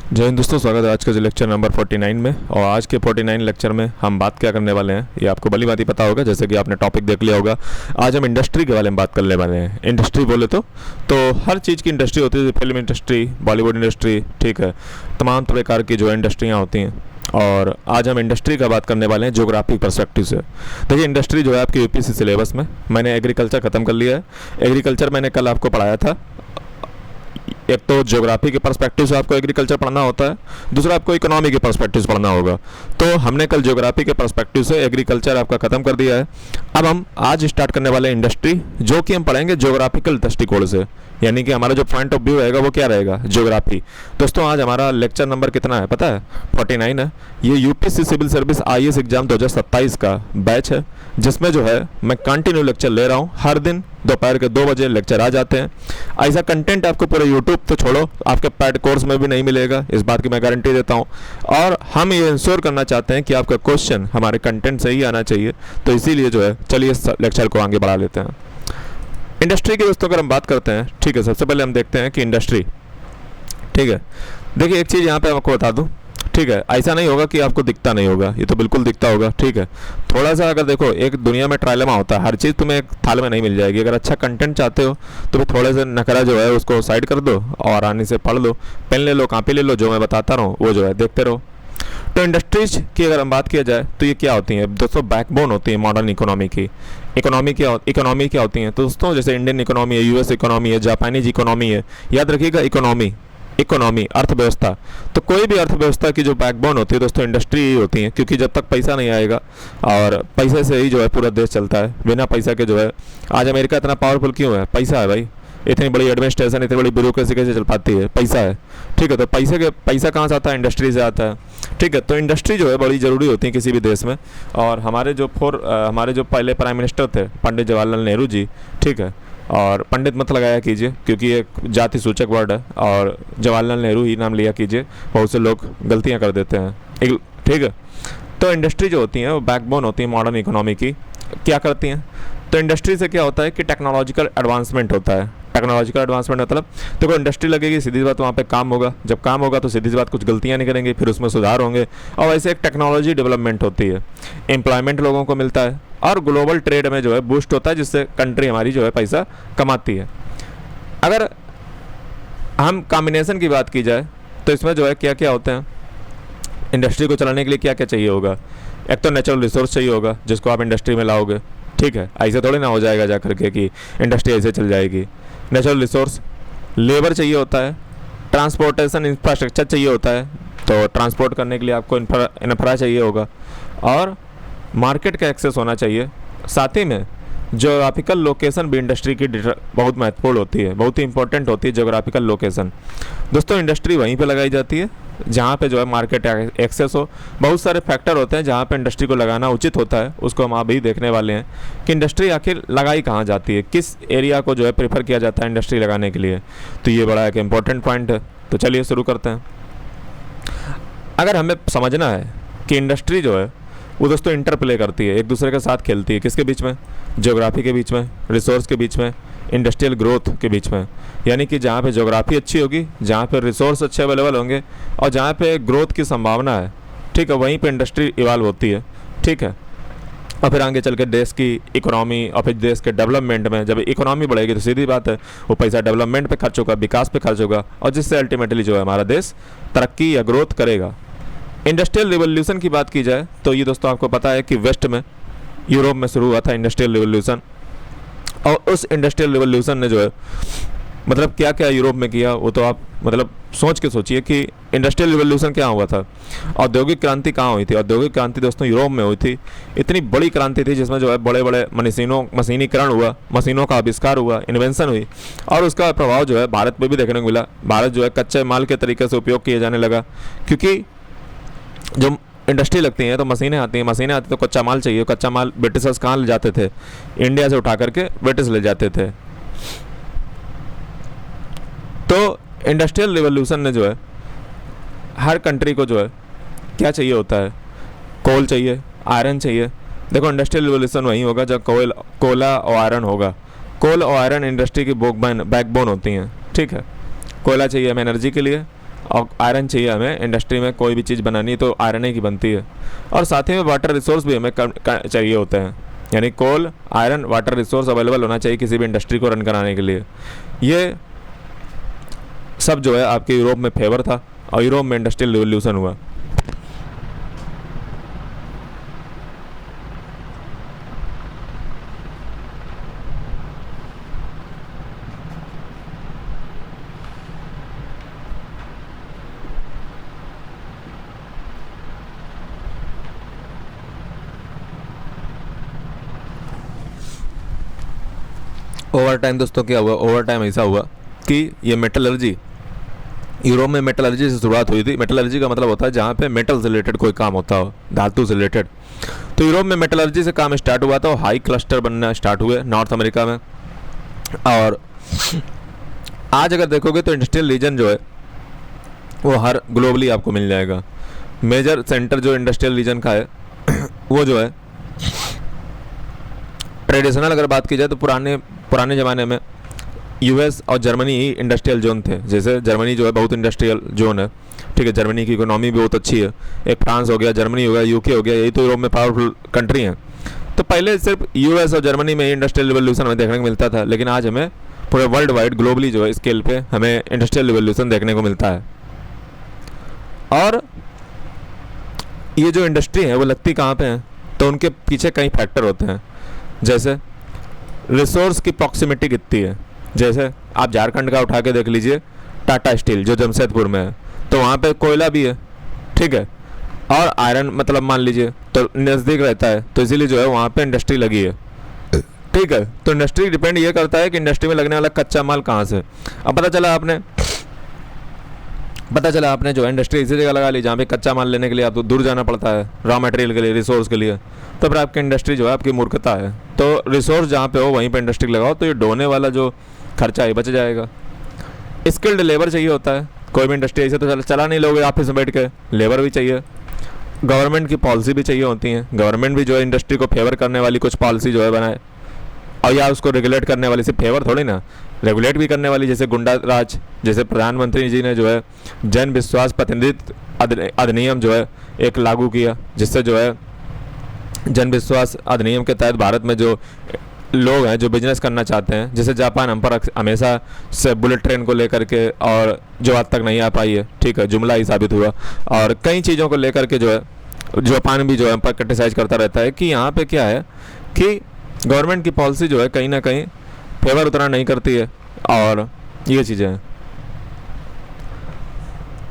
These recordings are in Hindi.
जय हिंद दोस्तों, स्वागत है आज के लेक्चर नंबर 49 में। और आज के 49 लेक्चर में हम बात क्या करने वाले हैं ये आपको भली बात ही पता होगा, जैसे कि आपने टॉपिक देख लिया होगा। आज हम इंडस्ट्री के बारे में बात करने वाले हैं। इंडस्ट्री बोले तो हर चीज़ की इंडस्ट्री होती है, फिल्म इंडस्ट्री, बॉलीवुड इंडस्ट्री, ठीक है, तमाम प्रकार की जो इंडस्ट्रियाँ होती हैं। और आज हम इंडस्ट्री का बात करने वाले हैं ज्योग्राफिक पर्सपेक्टिव से। देखिए, इंडस्ट्री जो है आपकी यूपीएससी सिलेबस में, मैंने एग्रीकल्चर ख़त्म कर लिया है। एग्रीकल्चर मैंने कल आपको पढ़ाया था। एक तो ज्योग्राफी के पर्सपेक्टिव से आपको एग्रीकल्चर पढ़ना होता है, दूसरा आपको इकोनॉमी के पर्सपेक्टिव से पढ़ना होगा। तो हमने कल ज्योग्राफी के पर्सपेक्टिव से एग्रीकल्चर आपका ख़त्म कर दिया है। अब हम आज स्टार्ट करने वाले इंडस्ट्री, जो कि हम पढ़ेंगे ज्योग्राफिकल दृष्टिकोण से, यानी कि हमारा जो पॉइंट ऑफ व्यू रहेगा वो क्या रहेगा, ज्योग्राफी। दोस्तों, आज हमारा लेक्चर नंबर कितना है पता है? 49 है। ये UPSC civil service IAS exam 2027 का बैच है, जिसमें जो है मैं कंटिन्यू लेक्चर ले रहा हूँ। हर दिन दोपहर के 2 बजे लेक्चर आ जाते हैं। ऐसा कंटेंट आपको पूरे यूट्यूब तो छोड़ो, आपके पैड कोर्स में भी नहीं मिलेगा, इस बात की मैं गारंटी देता हूँ। और हम ये इंश्योर करना चाहते हैं कि आपका क्वेश्चन हमारे कंटेंट से ही आना चाहिए। तो इसीलिए जो है, चलिए इस लेक्चर को आगे बढ़ा लेते हैं। इंडस्ट्री की दोस्तों अगर हम बात करते हैं, ठीक है, सबसे पहले हम देखते हैं कि इंडस्ट्री, ठीक है। देखिए, एक चीज़ यहाँ पे आपको बता दूँ, ठीक है, ऐसा नहीं होगा कि आपको दिखता नहीं होगा, ये तो बिल्कुल दिखता होगा, ठीक है। थोड़ा सा अगर देखो, एक दुनिया में ट्रायलेमा होता है, हर चीज़ तुम्हें एक थाल में नहीं मिल जाएगी। अगर अच्छा कंटेंट चाहते हो तो फिर थोड़े से नखरा जो है उसको साइड कर दो और आने से पढ़ लो, पेन ले लो, कापी ले लो, जो मैं बताता रहा हूँ वो जो है देखते रहो। तो इंडस्ट्रीज की अगर हम बात किया जाए तो ये क्या होती हैं दोस्तों? बैकबोन होती है मॉडर्न इकोनॉमी की। इकोनॉमी क्या होती हैं तो दोस्तों? जैसे इंडियन इकोनॉमी है, यूएस इकोनॉमी है, जापानीज इकोनॉमी है। याद रखिएगा, इकोनॉमी अर्थव्यवस्था। तो कोई भी अर्थव्यवस्था की जो बैकबोन होती है दोस्तों, इंडस्ट्री ही होती है, क्योंकि जब तक पैसा नहीं आएगा, और पैसे से ही जो है पूरा देश चलता है। बिना पैसा के जो है, आज अमेरिका इतना पावरफुल क्यों है? पैसा है भाई। इतनी बड़ी एडमिनिस्ट्रेशन, इतनी बड़ी ब्यूरोक्रेसी कैसे चल पाती है? पैसा है, ठीक है। तो पैसा कहाँ से आता है? इंडस्ट्री से आता है, ठीक है। तो इंडस्ट्री जो है बड़ी ज़रूरी होती है किसी भी देश में। और हमारे जो पहले प्राइम मिनिस्टर थे, पंडित जवाहरलाल नेहरू जी, ठीक है। और पंडित मत लगाया कीजिए, क्योंकि एक जाति सूचक वर्ड है, और जवाहरलाल नेहरू ही नाम लिया कीजिए, बहुत से लोग गलतियाँ कर देते हैं, ठीक है। तो इंडस्ट्री जो होती है वो बैकबोन होती है मॉडर्न इकोनॉमी की। क्या करती हैं? तो इंडस्ट्री से क्या होता है कि टेक्नोलॉजिकल एडवांसमेंट होता है। टेक्नोलॉजिकल एडवांसमेंट मतलब देखो, इंडस्ट्री लगेगी, सीधी सी बात वहाँ पे काम होगा। जब काम होगा तो सीधी सी बात कुछ गलतियाँ नहीं करेंगे, फिर उसमें सुधार होंगे, और वैसे एक टेक्नोलॉजी डेवलपमेंट होती है। एम्प्लॉयमेंट लोगों को मिलता है, और ग्लोबल ट्रेड में जो है बूस्ट होता है, जिससे कंट्री हमारी जो है पैसा कमाती है। अगर हम कॉम्बिनेशन की बात की जाए तो इसमें जो है क्या क्या होते हैं, इंडस्ट्री को चलाने के लिए क्या क्या चाहिए होगा? एक तो नेचुरल रिसोर्स चाहिए होगा, जिसको आप इंडस्ट्री में लाओगे, ठीक है। ऐसे थोड़ी ना हो जाएगा जा करके कि इंडस्ट्री ऐसे चल जाएगी। नेचुरल रिसोर्स, लेबर चाहिए होता है, ट्रांसपोर्टेशन इंफ्रास्ट्रक्चर चाहिए होता है, तो ट्रांसपोर्ट करने के लिए आपको इंफ्रा चाहिए होगा, और मार्केट का एक्सेस होना चाहिए। साथ ही में ज्योग्राफिकल लोकेशन भी इंडस्ट्री की बहुत महत्वपूर्ण होती है, बहुत ही इंपॉर्टेंट होती है ज्योग्राफिकल लोकेशन। दोस्तों, इंडस्ट्री वहीं पे लगाई जाती है जहाँ पे जो है मार्केट एक्सेस हो। बहुत सारे फैक्टर होते हैं जहाँ पे इंडस्ट्री को लगाना उचित होता है, उसको हम अभी देखने वाले हैं कि इंडस्ट्री आखिर लगाई कहाँ जाती है, किस एरिया को जो है प्रेफर किया जाता है इंडस्ट्री लगाने के लिए। तो ये बड़ा एक इम्पॉर्टेंट पॉइंट है। तो चलिए शुरू करते हैं। अगर हमें समझना है कि इंडस्ट्री जो है वो दोस्तों इंटरप्ले करती है, एक दूसरे के साथ खेलती है, किसके बीच में? ज्योग्राफी के बीच में, रिसोर्स के बीच में, इंडस्ट्रियल ग्रोथ के बीच में। यानी कि जहाँ पे ज्योग्राफी अच्छी होगी, जहाँ पे रिसोर्स अच्छे अवेलेबल होंगे, और जहाँ पे ग्रोथ की संभावना है, ठीक है, वहीं पे इंडस्ट्री इवाल्व होती है, ठीक है। और फिर आगे चल के देश की इकोनॉमी, और फिर देश के डेवलपमेंट में, जब इकोनॉमी बढ़ेगी तो सीधी बात है वो पैसा डेवलपमेंट पे खर्च होगा, विकास पे खर्च होगा, और जिससे अल्टीमेटली जो है हमारा देश तरक्की या ग्रोथ करेगा। इंडस्ट्रियल रिवोल्यूशन की बात की जाए तो ये दोस्तों आपको पता है कि वेस्ट में, यूरोप में शुरू हुआ था इंडस्ट्रियल रिवोल्यूशन। और उस इंडस्ट्रियल रिवोल्यूशन ने जो है मतलब क्या क्या यूरोप में किया, वो तो आप मतलब सोच के सोचिए कि इंडस्ट्रियल रिवोल्यूशन क्या हुआ था। औद्योगिक क्रांति कहाँ हुई थी? औद्योगिक क्रांति दोस्तों यूरोप में हुई थी। इतनी बड़ी क्रांति थी जिसमें जो है बड़े बड़े मशीनीकरण हुआ, मशीनों का आविष्कार हुआ, इन्वेंशन हुई, और उसका प्रभाव जो है भारत में भी देखने को मिला। भारत जो है कच्चे माल के तरीके से उपयोग किए जाने लगा, क्योंकि जो इंडस्ट्री लगती है तो मशीनें आती हैं तो कच्चा माल चाहिए। कच्चा माल ब्रिटिशर्स कहाँ ले जाते थे? इंडिया से उठा करके ब्रिटिश ले जाते थे। तो इंडस्ट्रियल रिवोल्यूशन ने जो है हर कंट्री को जो है क्या चाहिए होता है? कोल चाहिए, आयरन चाहिए। देखो, इंडस्ट्रियल रिवोल्यूशन वहीं होगा जब कोयला और आयरन होगा। कोल और आयरन इंडस्ट्री की बैकबोन होती हैं, ठीक है। कोयला चाहिए हमें एनर्जी के लिए, और आयरन चाहिए हमें इंडस्ट्री में, कोई भी चीज़ बनानी है तो आयरन ही की बनती है। और साथ ही में वाटर रिसोर्स भी हमें चाहिए होते हैं, यानी कोल, आयरन, वाटर रिसोर्स अवेलेबल होना चाहिए किसी भी इंडस्ट्री को रन कराने के लिए। ये सब जो है आपके यूरोप में फेवर था और यूरोप में इंडस्ट्रियल रिवोल्यूशन हुआ। ओवर टाइम दोस्तों क्या हुआ, ओवर टाइम ऐसा हुआ कि ये मेटलर्जी, यूरोप में मेटलर्जी से शुरुआत हुई थी। मेटलर्जी का मतलब होता है जहाँ पे मेटल से रिलेटेड कोई काम होता हो, धातु से रिलेटेड। तो यूरोप में मेटलर्जी से काम स्टार्ट हुआ था, हाई क्लस्टर बनना स्टार्ट हुए नॉर्थ अमेरिका में। और आज अगर देखोगे तो इंडस्ट्रियल रीजन जो है वो हर ग्लोबली आपको मिल जाएगा। मेजर सेंटर जो इंडस्ट्रियल रीजन का है वो जो है ट्रेडिशनल अगर बात की जाए तो पुराने ज़माने में यूएस और जर्मनी ही इंडस्ट्रियल जोन थे। जैसे जर्मनी जो है बहुत इंडस्ट्रियल जोन है, ठीक है, जर्मनी की इकोनॉमी भी बहुत अच्छी है। एक फ्रांस हो गया, जर्मनी हो गया, यूके हो गया, यही तो यूरोप में पावरफुल कंट्री हैं। तो पहले सिर्फ यूएस और जर्मनी में ही इंडस्ट्रियल रिवोल्यूशन हमें देखने को मिलता था, लेकिन आज हमें पूरे वर्ल्ड वाइड ग्लोबली जो है स्केल पे हमें इंडस्ट्रियल रिवोल्यूशन देखने को मिलता है। और ये जो इंडस्ट्री है वो लगती कहाँ पे है, तो उनके पीछे कई फैक्टर होते हैं। जैसे रिसोर्स की प्रॉक्सिमिटी कितनी है। जैसे आप झारखंड का उठा के देख लीजिए, टाटा स्टील जो जमशेदपुर में है, तो वहाँ पे कोयला भी है, ठीक है, और आयरन मतलब मान लीजिए तो नज़दीक रहता है, तो इसीलिए जो है वहाँ पे इंडस्ट्री लगी है, ठीक है। तो इंडस्ट्री डिपेंड ये करता है कि इंडस्ट्री में लगने वाला कच्चा माल कहाँ से। अब पता चला आपने जो इंडस्ट्री इसी जगह लगा ली जहाँ पे कच्चा माल लेने के लिए आपको दूर जाना पड़ता है, रॉ मटेरियल के लिए, रिसोर्स के लिए, तो फिर आपकी इंडस्ट्री जो है आपकी मूर्खता है। तो रिसोर्स जहाँ पे हो वहीं पे इंडस्ट्री लगाओ, तो ये ढोने वाला जो खर्चा है बच जाएगा। स्किल्ड लेबर चाहिए होता है, कोई भी इंडस्ट्री ऐसे तो चला नहीं लोगे ऑफिस में बैठ के, लेबर भी चाहिए। गवर्नमेंट की पॉलिसी भी चाहिए होती हैं, गवर्नमेंट भी जो है इंडस्ट्री को फेवर करने वाली कुछ पॉलिसी जो है बनाए, और या उसको रेगुलेट करने वाली, सिर्फ फेवर थोड़ी ना, रेगुलेट भी करने वाली। जैसे गुंडा राज, जैसे प्रधानमंत्री जी ने जो है जन विश्वास प्रतिनिधित्व अधिनियम जो है एक लागू किया, जिससे जो है जन विश्वास अधिनियम के तहत भारत में जो लोग हैं जो बिजनेस करना चाहते हैं, जैसे जापान हम पर हमेशा से बुलेट ट्रेन को लेकर के, और जो आज तक नहीं आ पाई है, ठीक है, जुमला ही साबित हुआ। और कई चीज़ों को लेकर के जो है जापान भी जो है हम पर क्रिटिसाइज करता रहता है कि यहाँ पे क्या है कि गवर्नमेंट की पॉलिसी जो है कहीं ना कहीं फेवर उतना नहीं करती है, और ये चीज़ें हैं।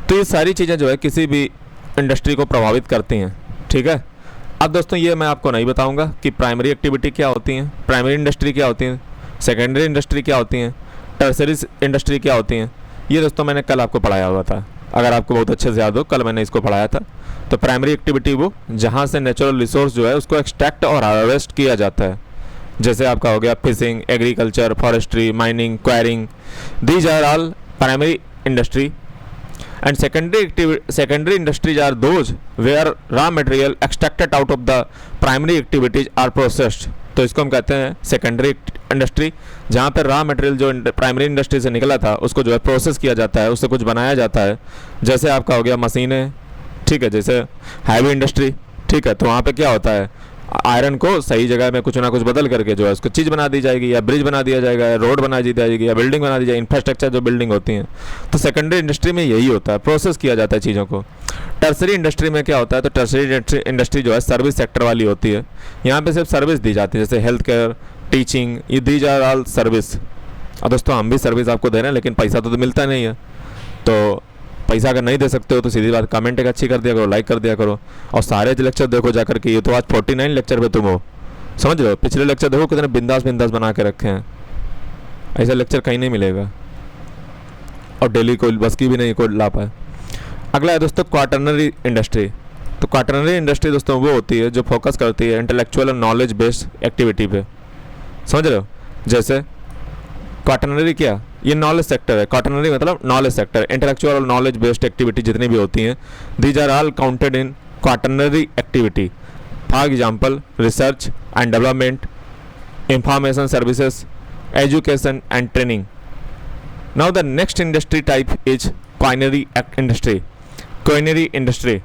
तो ये सारी चीज़ें जो है किसी भी इंडस्ट्री को प्रभावित करती हैं, ठीक है। अब दोस्तों ये मैं आपको नहीं बताऊंगा कि प्राइमरी एक्टिविटी क्या होती हैं, प्राइमरी इंडस्ट्री क्या होती हैं, सेकेंडरी इंडस्ट्री क्या होती हैं, टर्सरी इंडस्ट्री क्या होती हैं। ये दोस्तों मैंने कल आपको पढ़ाया हुआ था, अगर आपको बहुत अच्छे से याद हो, कल मैंने इसको पढ़ाया था। तो प्राइमरी एक्टिविटी वो जहाँ से नेचुरल रिसोर्स जो है उसको एक्सट्रैक्ट और हार्वेस्ट किया जाता है। जैसे आपका हो गया fishing, agriculture, forestry, mining, quarrying, these are all primary industry. And secondary industries are those where raw material extracted out of the primary activities are processed। तो इसको हम कहते हैं सेकेंडरी इंडस्ट्री, जहाँ पर रॉ मटेरियल जो प्राइमरी इंडस्ट्री से निकला था उसको जो है प्रोसेस किया जाता है, उससे कुछ बनाया जाता है। जैसे आपका हो गया मशीनें, ठीक है, जैसे हैवी इंडस्ट्री, ठीक है, तो वहाँ पे क्या होता है, आयरन को सही जगह में कुछ ना कुछ बदल करके जो है उसको चीज़ बना दी जाएगी, या ब्रिज बना दिया जाएगा, या रोड बना दी जाएगी, या बिल्डिंग बना दी जाएगी, इंफ्रास्ट्रक्चर जो बिल्डिंग होती हैं। तो सेकेंडरी इंडस्ट्री में यही होता है, प्रोसेस किया जाता है चीज़ों को। टर्सरी इंडस्ट्री में क्या होता है, तो टर्सरी इंडस्ट्री जो है सर्विस सेक्टर वाली होती है, यहाँ पे सिर्फ सर्विस दी जाती है, जैसे हेल्थ केयर, टीचिंग, ये दीज आर ऑल सर्विस। और दोस्तों हम भी सर्विस आपको दे रहे हैं, लेकिन पैसा तो मिलता नहीं है। तो पैसा अगर नहीं दे सकते हो तो सीधी बात कमेंट एक अच्छी कर दिया करो, लाइक कर दिया करो, और सारे लेक्चर देखो जाकर के। ये तो आज 49 लेक्चर पे तुम हो, समझ रहे हो। पिछले लेक्चर देखो कितने बिंदास बना के रखे हैं, ऐसा लेक्चर कहीं नहीं मिलेगा, और डेली कोई बस की भी नहीं कोई ला पाए। अगला है दोस्तों क्वाटरनरी इंडस्ट्री। तो क्वाटरनरी इंडस्ट्री दोस्तों वो होती है जो फोकस करती है इंटेलेक्चुअल और नॉलेज बेस्ड एक्टिविटी पे, समझ रहे हो। जैसे क्वाटरनरी क्या, ये नॉलेज सेक्टर है, क्वाटरनरी मतलब नॉलेज सेक्टर, इंटेलेक्चुअल और नॉलेज बेस्ड एक्टिविटी जितनी भी होती हैं, these are all counted in quaternary activity. For example research and development, information services, education and training. Now the next industry type is quinary industry. Quinary industry,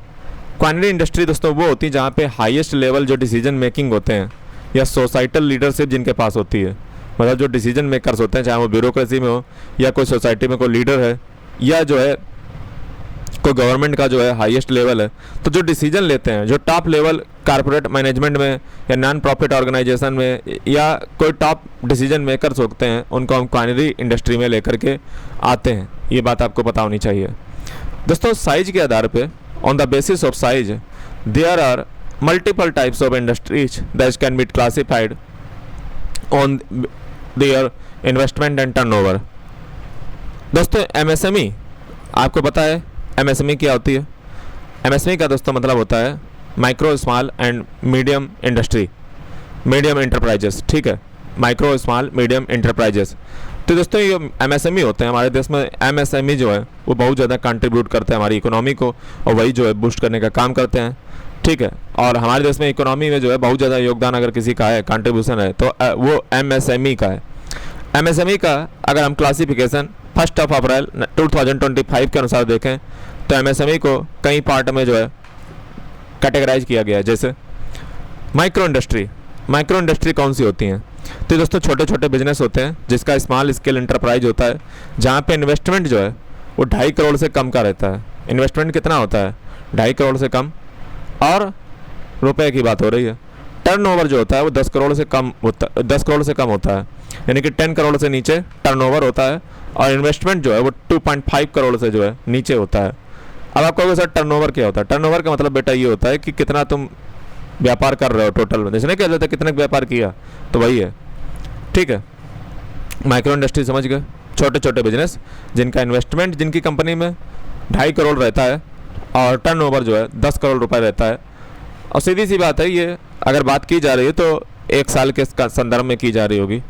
quinary industry दोस्तों वो होती है जहाँ पे हाईएस्ट लेवल जो डिसीजन मेकिंग होते हैं या सोसाइटल लीडरशिप जिनके पास होती है, मतलब जो डिसीजन मेकर्स होते हैं, चाहे वो ब्यूरोक्रेसी में हो या कोई सोसाइटी में कोई लीडर है या जो है कोई गवर्नमेंट का जो है हाईएस्ट लेवल है, तो जो डिसीजन लेते हैं, जो टॉप लेवल कारपोरेट मैनेजमेंट में या नॉन प्रॉफिट ऑर्गेनाइजेशन में या कोई टॉप डिसीजन मेकर्स होते हैं, उनको हम क्वाइनरी इंडस्ट्री में लेकर के आते हैं। ये बात आपको पता होनी चाहिए दोस्तों। साइज के आधार पे, on the basis of size, there are multiple types of industries that can be classified on their investment and turnover. दोस्तों एमएसएमई, आपको पता है एमएसएमई क्या होती है? एमएसएमई का दोस्तों मतलब होता है micro small and medium industry, medium enterprises, ठीक है, माइक्रो स्मॉल मीडियम इंटरप्राइजेस। तो दोस्तों ये एमएसएमई होते हैं हमारे देश में। एमएसएमई जो है वो बहुत ज़्यादा कंट्रीब्यूट करते हैं हमारी इकोनॉमी को और वही जो है बूस्ट करने का काम करते हैं, ठीक है। और हमारे देश में इकोनॉमी में जो है बहुत ज़्यादा योगदान अगर किसी का है, कंट्रीब्यूशन है, तो वो एमएसएमई का है। एमएसएमई का अगर हम क्लासिफिकेशन 1 अप्रैल 2025 के अनुसार देखें तो एमएसएमई को कई पार्ट में जो है कैटेगराइज किया गया है। जैसे माइक्रो इंडस्ट्री, माइक्रो इंडस्ट्री कौन सी होती हैं? तो दोस्तों छोटे छोटे बिजनेस होते हैं जिसका स्मॉल स्केल इंटरप्राइज होता है, जहाँ पे इन्वेस्टमेंट जो है वो 2.5 करोड़ से कम का रहता है। इन्वेस्टमेंट कितना होता है? 2.5 करोड़ से कम, और रुपए की बात हो रही है। टर्नओवर जो होता है वो 10 करोड़ से कम होता है, यानी कि 10 करोड़ से नीचे टर्नओवर होता है, और इन्वेस्टमेंट जो है वो 2.5 करोड़ से जो है नीचे होता है। अब आप कहोगे सर टर्नओवर क्या होता है? टर्नओवर का मतलब बेटा ये होता है कि कितना तुम व्यापार कर रहे हो टोटल में, जैसे नहीं कह देते कितने व्यापार किया, तो वही है, ठीक है। माइक्रो इंडस्ट्री समझ गए, छोटे छोटे बिजनेस जिनका इन्वेस्टमेंट जिनकी कंपनी में 2.5 करोड़ रहता है और टर्नओवर जो है 10 करोड़ रुपए रहता है। और सीधी सी बात है, ये अगर बात की जा रही है तो 1 साल के संदर्भ में की जा रही होगी,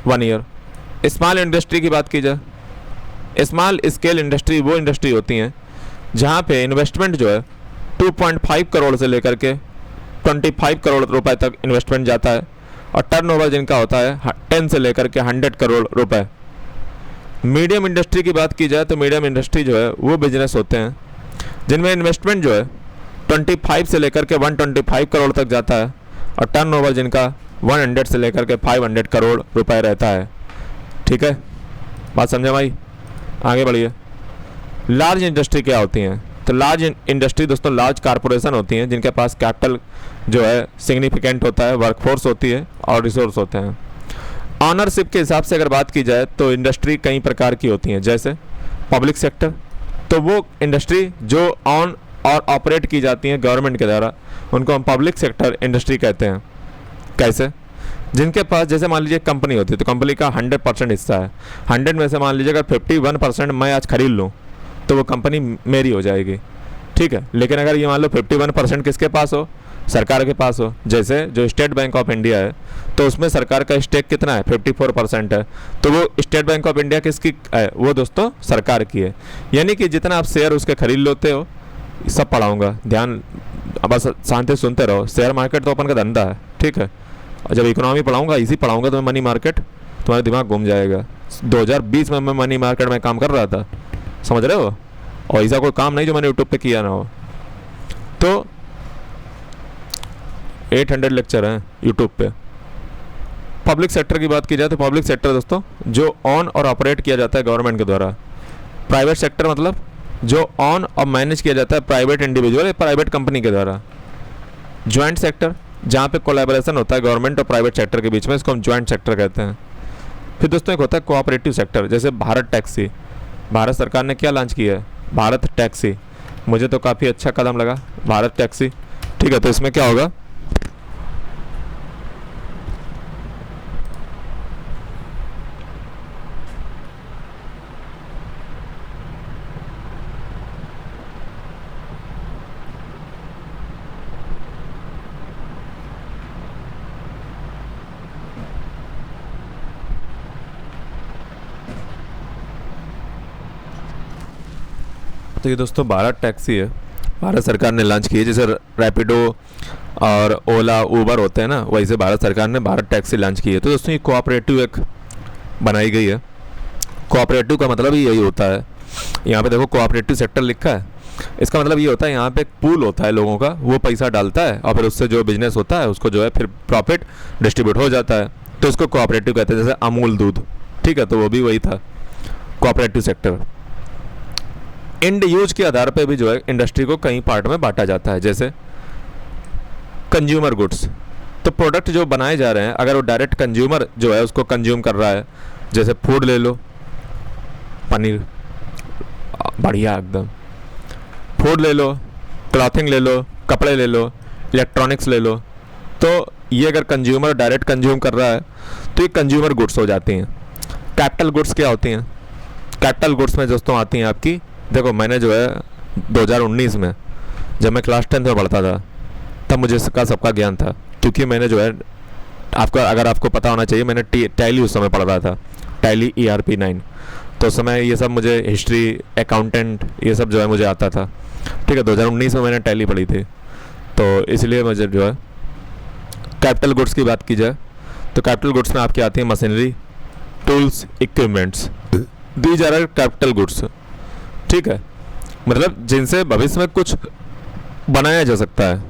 1 ईयर। स्मॉल इंडस्ट्री की बात की जाए, स्मॉल स्केल इंडस्ट्री वो इंडस्ट्री होती हैं जहाँ पे इन्वेस्टमेंट जो है 2.5 करोड़ से लेकर के 25 करोड़ रुपए तक इन्वेस्टमेंट जाता है, और टर्नओवर जिनका होता है 10 से लेकर के 100 करोड़ रुपए। मीडियम इंडस्ट्री की बात की जाए तो मीडियम इंडस्ट्री जो है वो बिजनेस होते हैं जिनमें इन्वेस्टमेंट जो है 25 से लेकर के 125 करोड़ तक जाता है, और टर्नओवर जिनका 100 से लेकर के 500 करोड़ रुपए रहता है, ठीक है। बात समझे भाई? आगे बढ़िए। लार्ज इंडस्ट्री क्या होती हैं? तो लार्ज इंडस्ट्री दोस्तों लार्ज कारपोरेशन होती हैं जिनके पास कैपिटल जो है सिग्निफिकेंट होता है, वर्कफोर्स होती है और रिसोर्स होते हैं। ऑनरशिप के हिसाब से अगर बात की जाए तो इंडस्ट्री कई प्रकार की होती हैं, जैसे पब्लिक सेक्टर, तो वो इंडस्ट्री जो ऑन और ऑपरेट की जाती हैं गवर्नमेंट के द्वारा, उनको हम पब्लिक सेक्टर इंडस्ट्री कहते हैं। कैसे? जिनके पास, जैसे मान लीजिए कंपनी होती है तो कंपनी का 100% हिस्सा है, 100 में से मान लीजिए अगर 51% मैं आज खरीद लूँ तो वो कंपनी मेरी हो जाएगी, ठीक है। लेकिन अगर ये मान लो 51% किसके पास हो? सरकार के पास हो। जैसे जो स्टेट बैंक ऑफ इंडिया है तो उसमें सरकार का स्टेक कितना है? 54% है। तो वो स्टेट बैंक ऑफ इंडिया किसकी है? वो दोस्तों सरकार की है। यानी कि जितना आप शेयर उसके खरीद लेते हो, सब पढ़ाऊँगा, ध्यान बस शांति सुनते रहो। शेयर मार्केट तो अपन का धंधा है, ठीक है। और जब इकोनॉमी पढ़ाऊँगा, इसी पढ़ाऊँगा तो मैं मनी मार्केट, तुम्हारा दिमाग घूम जाएगा। 2020 में मैं मनी मार्केट में काम कर रहा था, समझ रहे हो? और ऐसा कोई काम नहीं जो मैंने यूट्यूब पे किया ना हो। तो 800 लेक्चर हैं यूट्यूब पे। पब्लिक सेक्टर की बात की जाए तो पब्लिक सेक्टर दोस्तों जो ऑन और ऑपरेट किया जाता है गवर्नमेंट के द्वारा। प्राइवेट सेक्टर मतलब जो ऑन और मैनेज किया जाता है प्राइवेट इंडिविजुअल या प्राइवेट कंपनी के द्वारा। ज्वाइंट सेक्टर जहाँ पे कोलैबोरेशन होता है गवर्नमेंट और प्राइवेट सेक्टर के बीच में, इसको हम ज्वाइंट सेक्टर कहते हैं। फिर दोस्तों एक होता है कोऑपरेटिव सेक्टर, जैसे भारत टैक्सी। भारत सरकार ने क्या लॉन्च किया है? भारत टैक्सी। मुझे तो काफ़ी अच्छा कदम लगा भारत टैक्सी, ठीक है। तो इसमें क्या होगा? तो ये दोस्तों भारत टैक्सी है, भारत सरकार ने लॉन्च की है। जैसे रैपिडो और ओला ऊबर होते हैं ना, वैसे भारत सरकार ने भारत टैक्सी लॉन्च की है। तो दोस्तों ये कोऑपरेटिव एक बनाई गई है। कोऑपरेटिव का मतलब ही यही होता है यहाँ पे देखो कोऑपरेटिव सेक्टर लिखा है। इसका मतलब ये होता है यहाँ पे एक पूल होता है लोगों का, वो पैसा डालता है और फिर उससे जो बिजनेस होता है उसको जो है फिर प्रॉफिट डिस्ट्रीब्यूट हो जाता है, तो इसको कोऑपरेटिव कहते हैं। जैसे अमूल दूध, ठीक है, तो वो भी वही था, कोऑपरेटिव सेक्टर। एंड यूज के आधार पे भी जो है इंडस्ट्री को कई पार्ट में बांटा जाता है। जैसे कंज्यूमर गुड्स, तो प्रोडक्ट जो बनाए जा रहे हैं अगर वो डायरेक्ट कंज्यूमर जो है उसको कंज्यूम कर रहा है, जैसे फूड ले लो, पनीर बढ़िया एकदम, फूड ले लो, क्लॉथिंग ले लो, कपड़े ले लो, इलेक्ट्रॉनिक्स ले लो, तो ये अगर कंज्यूमर डायरेक्ट कंज्यूम कर रहा है तो ये कंज्यूमर गुड्स हो जाती हैं। कैपिटल गुड्स क्या होती हैं? कैपिटल गुड्स में दोस्तों आती हैं आपकी, देखो मैंने जो है 2019 में जब मैं क्लास 10th में पढ़ता था तब मुझे इसका सबका ज्ञान था, क्योंकि मैंने जो है अगर आपको पता होना चाहिए, मैंने टैली उस समय पढ़ रहा था, टैली ERP 9, तो उस समय ये सब मुझे हिस्ट्री, अकाउंटेंट, ये सब जो है मुझे आता था, ठीक है। 2019 में मैंने टैली पढ़ी थी, तो इसलिए मुझे जो है कैपिटल गुड्स की बात की जाए तो कैपिटल गुड्स में आपकी आती है machinery, tools, equipments, these are capital goods, ठीक है, मतलब जिनसे भविष्य में कुछ बनाया जा सकता है,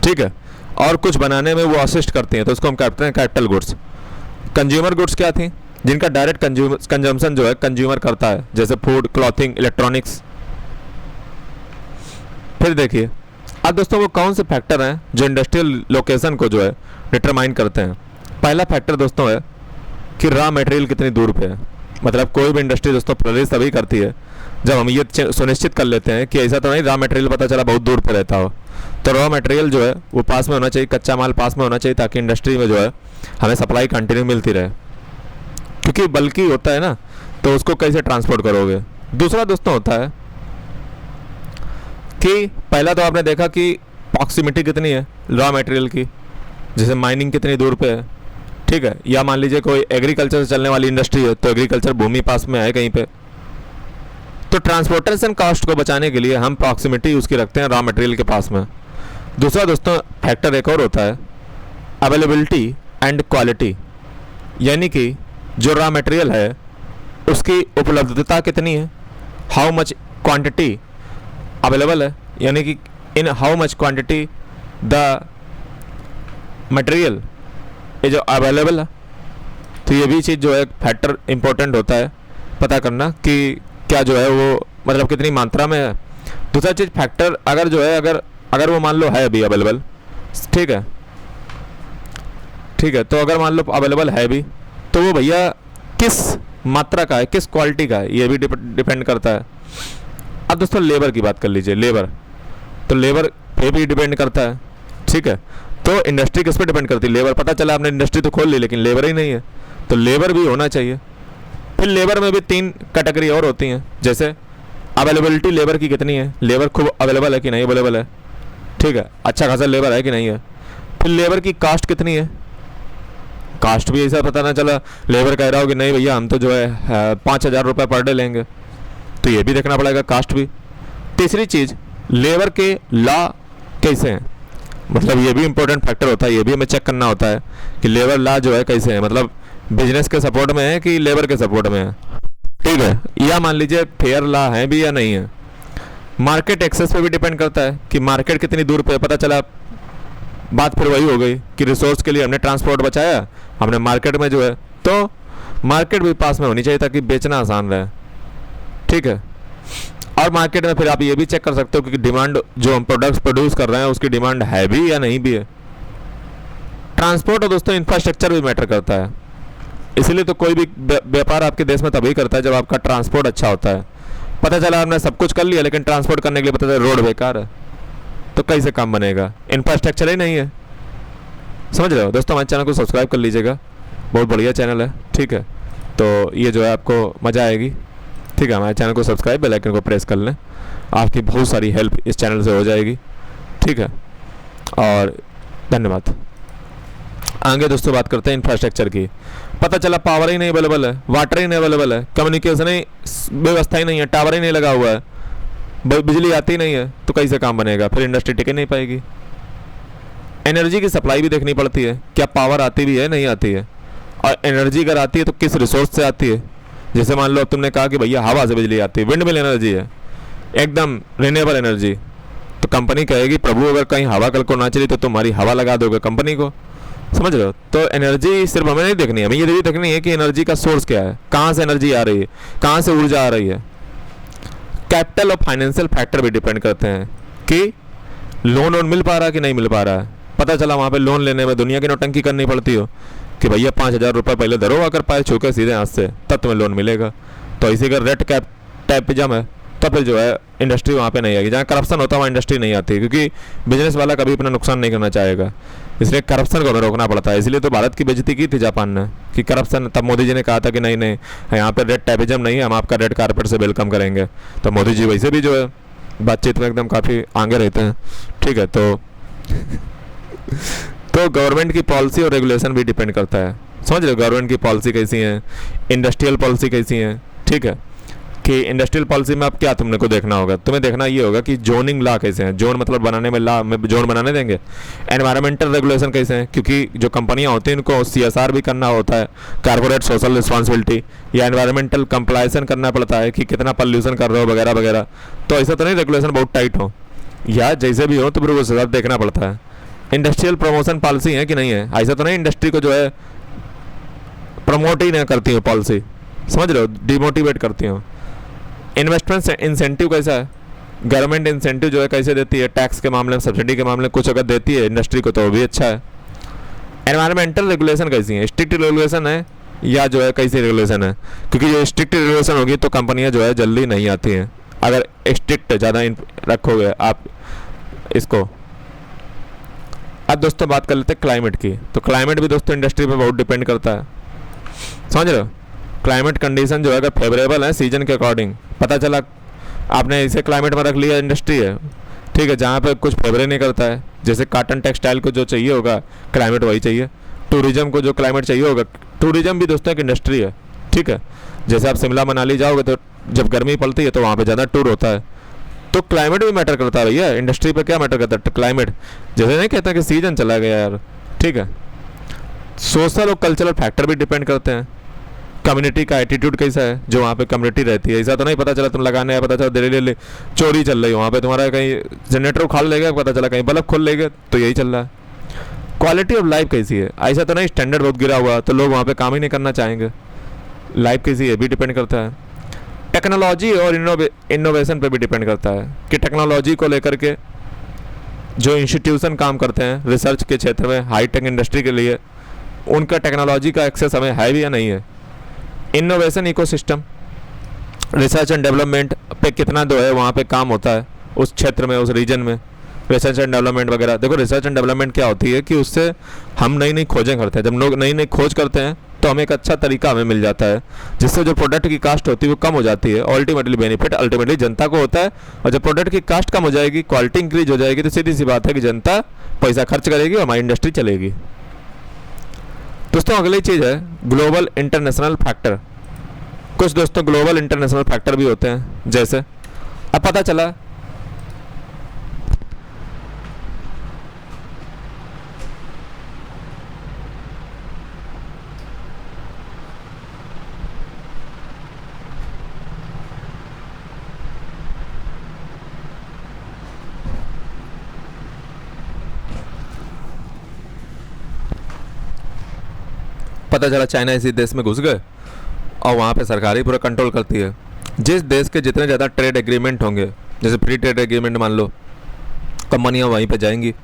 ठीक है, और कुछ बनाने में वो असिस्ट करती हैं, तो उसको हम कहते हैं कैपिटल गुड्स। कंज्यूमर गुड्स क्या थी? जिनका डायरेक्ट कंजम्पशन जो है कंज्यूमर करता है, जैसे फूड, क्लॉथिंग, इलेक्ट्रॉनिक्स। फिर देखिए अब दोस्तों वो कौन से फैक्टर हैं जो इंडस्ट्रियल लोकेशन को जो है डिटरमाइन करते हैं। पहला फैक्टर दोस्तों है कि रॉ मटेरियल कितनी दूर पे है। मतलब कोई भी इंडस्ट्री दोस्तों प्रवेश तभी करती है जब हम ये सुनिश्चित कर लेते हैं कि ऐसा तो नहीं रॉ मटेरियल पता चला बहुत दूर पे रहता हो, तो रॉ मटेरियल जो है वो पास में होना चाहिए, कच्चा माल पास में होना चाहिए, ताकि इंडस्ट्री में जो है हमें सप्लाई कंटिन्यू मिलती रहे, क्योंकि बल्कि होता है ना, तो उसको कैसे ट्रांसपोर्ट करोगे। दूसरा दोस्तों होता है कि पहला तो आपने देखा कि प्रॉक्सिमिटी कितनी है रॉ मटेरियल की, जैसे माइनिंग कितनी दूर पे है, ठीक है, या मान लीजिए कोई एग्रीकल्चर से चलने वाली इंडस्ट्री है तो एग्रीकल्चर भूमि पास में है कहीं पे, तो ट्रांसपोर्टेशन कॉस्ट को बचाने के लिए हम प्रॉक्सिमिटी उसकी रखते हैं रॉ मटेरियल के पास में। दूसरा दोस्तों फैक्टर एक और होता है अवेलेबिलिटी एंड क्वालिटी, यानी कि जो रॉ मटेरियल है उसकी उपलब्धता कितनी है, हाउ मच क्वांटिटी अवेलेबल है, यानी कि in how much quantity the material ये जो अवेलेबल है। तो ये भी चीज़ जो है फैक्टर इंपॉर्टेंट होता है पता करना कि क्या जो है वो मतलब कितनी मात्रा में है। दूसरा चीज़ फैक्टर अगर जो है अगर वो मान लो है भी अवेलेबल, ठीक है, ठीक है, तो अगर मान लो अवेलेबल है भी तो वो भैया किस मात्रा का है, किस क्वालिटी का है, ये भी डिपेंड करता है। अब दोस्तों लेबर की बात कर लीजिए, लेबर, तो लेबर पे भी डिपेंड करता है, ठीक है। तो इंडस्ट्री किस पे डिपेंड करती है? लेबर। पता चला आपने इंडस्ट्री तो खोल ली लेकिन लेबर ही नहीं है, तो लेबर भी होना चाहिए। फिर लेबर में भी 3 कैटेगरी और होती हैं, जैसे अवेलेबिलिटी लेबर की कितनी है, लेबर खूब अवेलेबल है कि नहीं अवेलेबल है, ठीक है, अच्छा खासा लेबर है कि नहीं है। फिर लेबर की कास्ट कितनी है, कास्ट भी ऐसा पता ना चला लेबर कह रहा हो कि नहीं भैया हम तो जो है 5,000 रुपये पर डे लेंगे, तो ये भी देखना पड़ेगा, कास्ट भी। तीसरी चीज़ लेबर के लॉ कैसे हैं, मतलब ये भी इंपॉर्टेंट फैक्टर होता है, ये भी हमें चेक करना होता है कि लेबर लॉ जो है कैसे है, मतलब बिजनेस के सपोर्ट में है कि लेबर के सपोर्ट में है, ठीक है, या मान लीजिए फेयर लॉ है भी या नहीं है। मार्केट एक्सेस पे भी डिपेंड करता है कि मार्केट कितनी दूर पे, पता चला बात फिर वही हो गई कि रिसोर्स के लिए हमने ट्रांसपोर्ट बचाया, हमने मार्केट में जो है, तो मार्केट भी पास में होनी चाहिए ताकि बेचना आसान रहे, ठीक है। और मार्केट में फिर आप ये भी चेक कर सकते हो कि डिमांड जो हम प्रोडक्ट्स प्रोड्यूस कर रहे हैं उसकी डिमांड है भी या नहीं भी है। ट्रांसपोर्ट और दोस्तों इंफ्रास्ट्रक्चर भी मैटर करता है, इसीलिए तो कोई भी व्यापार आपके देश में तभी करता है जब आपका ट्रांसपोर्ट अच्छा होता है। पता चला आपने सब कुछ कर लिया लेकिन ट्रांसपोर्ट करने के लिए पता चला रोड बेकार है, तो कैसे काम बनेगा, इंफ्रास्ट्रक्चर ही नहीं है। समझ रहे हो दोस्तों, हमारे चैनल को सब्सक्राइब कर लीजिएगा, बहुत बढ़िया चैनल है, ठीक है। तो ये जो है आपको मज़ा आएगी, ठीक है। हमारे चैनल को सब्सक्राइब, बेल आइकन को प्रेस कर लें, आपकी बहुत सारी हेल्प इस चैनल से हो जाएगी, ठीक है। और धन्यवाद। आगे दोस्तों बात करते हैं इंफ्रास्ट्रक्चर की। पता चला पावर ही नहीं अवेलेबल है, वाटर ही नहीं अवेलेबल है, कम्युनिकेशन ही व्यवस्था ही नहीं है, टावर ही नहीं लगा हुआ है, बिजली आती नहीं है, तो कैसे काम बनेगा, फिर इंडस्ट्री टिक नहीं पाएगी। एनर्जी की सप्लाई भी देखनी पड़ती है, क्या पावर आती भी है नहीं आती है, और एनर्जी अगर आती है तो किस रिसोर्स से आती है, जैसे मान लो अब तुमने कहा कि भैया हवा से बिजली आती है, विंड मिल एनर्जी है, एकदम रिन्यूएबल एनर्जी, तो कंपनी कहेगी प्रभु अगर कहीं हवा कल को ना चली तो तुम्हारी हवा लगा दोगे कंपनी को, समझ रहे हो। तो एनर्जी सिर्फ हमें नहीं देखनी है, हमें ये भी देखनी है कि एनर्जी का सोर्स क्या है, कहाँ से एनर्जी आ रही है, कहाँ से ऊर्जा आ रही है। कैपिटल और फाइनेंशियल फैक्टर भी डिपेंड करते हैं कि लोन वोन मिल पा रहा है कि नहीं मिल पा रहा है। पता चला वहाँ पे लोन लेने में दुनिया की नौटंकी करनी पड़ती हो कि भैया 5,000 रुपये पहले धरो, अगर पाए छू के सीधे हाथ से, तब तुम्हें लोन मिलेगा। तो इसी का रेड कैप टाइपिज्म है, तो फिर जो है इंडस्ट्री वहाँ पे नहीं आएगी। जहाँ करप्शन होता है वहाँ इंडस्ट्री नहीं आती, क्योंकि बिजनेस वाला कभी अपना नुकसान नहीं करना चाहेगा, इसलिए करप्शन को हमें रोकना पड़ता है। इसलिए तो भारत की बेइज्जती की थी जापान ने कि करप्शन, तब मोदी जी ने कहा था कि नहीं नहीं यहाँ पे रेड टैपिज्म नहीं है, हम आपका रेड कारपेट से वेलकम करेंगे। तो मोदी जी वैसे भी जो है बातचीत में एकदम काफ़ी आगे रहते हैं, ठीक है। तो गवर्नमेंट की पॉलिसी और रेगुलेशन भी डिपेंड करता है, समझ रहे हो, गवर्नमेंट की पॉलिसी कैसी है, इंडस्ट्रियल पॉलिसी कैसी है, ठीक है। कि इंडस्ट्रियल पॉलिसी में अब क्या तुमने को देखना होगा, तुम्हें देखना ये होगा कि जोनिंग ला कैसे हैं, जोन मतलब बनाने में, ला में जोन बनाने देंगे। एनवायरमेंटल रेगुलेशन कैसे हैं, क्योंकि जो कंपनियां होती हैं इनको CSR भी करना होता है, कारपोरेट सोशल रिस्पॉन्सिबिलिटी, या एनवायरमेंटल कंप्लाइंस करना पड़ता है कि कितना पॉल्यूशन कर रहे हो वगैरह वगैरह। तो ऐसा तो नहीं रेगुलेशन बहुत टाइट हो, या जैसे भी हो तो फिर उस हिसाब देखना पड़ता है। इंडस्ट्रियल प्रमोशन पॉलिसी है कि नहीं है, ऐसा तो नहीं इंडस्ट्री को जो है प्रमोट ही नहीं करती हो पॉलिसी, समझ रहे हो, डिमोटिवेट करती हो। इन्वेस्टमेंट इंसेंटिव कैसा है, गवर्नमेंट इंसेंटिव जो है कैसे देती है, टैक्स के मामले में, सब्सिडी के मामले में कुछ अगर देती है इंडस्ट्री को तो वो भी अच्छा है। एनवायरमेंटल रेगुलेशन कैसी है, स्ट्रिक्ट रेगुलेशन है या जो है कैसी रेगुलेशन है, क्योंकि जो स्ट्रिक्ट रेगुलेशन होगी तो कंपनियां जो है जल्दी नहीं आती हैं, अगर स्ट्रिक्ट ज़्यादा रखोगे आप इसको। अब दोस्तों बात कर लेते हैं क्लाइमेट की। तो क्लाइमेट भी दोस्तों इंडस्ट्री पे बहुत डिपेंड करता है, समझ रहे हो। क्लाइमेट कंडीशन जो है अगर फेवरेबल है सीजन के अकॉर्डिंग, पता चला आपने इसे क्लाइमेट में रख लिया इंडस्ट्री है, ठीक है, जहाँ पे कुछ फेवर नहीं करता है, जैसे कॉटन टेक्सटाइल को जो चाहिए होगा क्लाइमेट वही चाहिए, टूरिज्म को जो क्लाइमेट चाहिए होगा, टूरिज्म भी दोस्तों एक इंडस्ट्री है, ठीक है। जैसे आप शिमला मनाली जाओगे तो जब गर्मी पड़ती है तो वहाँ पे ज़्यादा टूर होता है, तो क्लाइमेट भी मैटर करता है भैया। इंडस्ट्री पे क्या मैटर करता है, क्लाइमेट। जैसे नहीं कहता कि सीजन चला गया यार, ठीक है। सोशल और कल्चरल फैक्टर भी डिपेंड करते हैं, कम्युनिटी का एटीट्यूड कैसा है जो वहाँ पे कम्युनिटी रहती है। ऐसा तो नहीं पता चला तुम लगाने आया, पता चला दिल्ली चोरी चल रही है वहाँ पे, तुम्हारा कहीं जनरेटर उखाड़ लेगा, पता चला कहीं बल्ब खोल लेगा, तो यही चल रहा है। क्वालिटी ऑफ लाइफ कैसी है, ऐसा तो नहीं स्टैंडर्ड बहुत गिरा हुआ तो लोग वहाँ पे काम ही नहीं करना चाहेंगे। लाइफ कैसी है भी डिपेंड करता है। टेक्नोलॉजी और इनोवेशन पे भी डिपेंड करता है कि टेक्नोलॉजी को लेकर के जो इंस्टीट्यूशन काम करते हैं रिसर्च के क्षेत्र में, हाईटेक इंडस्ट्री के लिए, उनका टेक्नोलॉजी का एक्सेस हमें है भी या नहीं है। Innovation ecosystem, research and development पे कितना जो है वहाँ पे काम होता है उस क्षेत्र में, उस रीजन में, रिसर्च एंड डेवलपमेंट वगैरह। देखो रिसर्च एंड डेवलपमेंट क्या होती है कि उससे हम नई नई खोजें करते हैं। जब लोग नई नई खोज करते हैं तो हमें एक अच्छा तरीका हमें मिल जाता है, जिससे जो प्रोडक्ट की कास्ट होती है वो कम हो जाती है। अल्टीमेटली बेनिफिट अल्टीमेटली जनता को होता है, और जब प्रोडक्ट की कास्ट कम हो जाएगी, क्वालिटी इंक्रीज हो जाएगी, तो सीधी सी बात है कि जनता पैसा खर्च करेगी और हमारी इंडस्ट्री चलेगी। दोस्तों अगली चीज़ है ग्लोबल इंटरनेशनल फैक्टर। कुछ दोस्तों ग्लोबल इंटरनेशनल फैक्टर भी होते हैं, जैसे अब पता चला चाइना इसी देश में घुस गए और वहाँ पे सरकार ही पूरा कंट्रोल करती है। जिस देश के जितने ज़्यादा ट्रेड एग्रीमेंट होंगे, जैसे फ्री ट्रेड एग्रीमेंट मान लो, कंपनियाँ वहीं पे जाएंगी।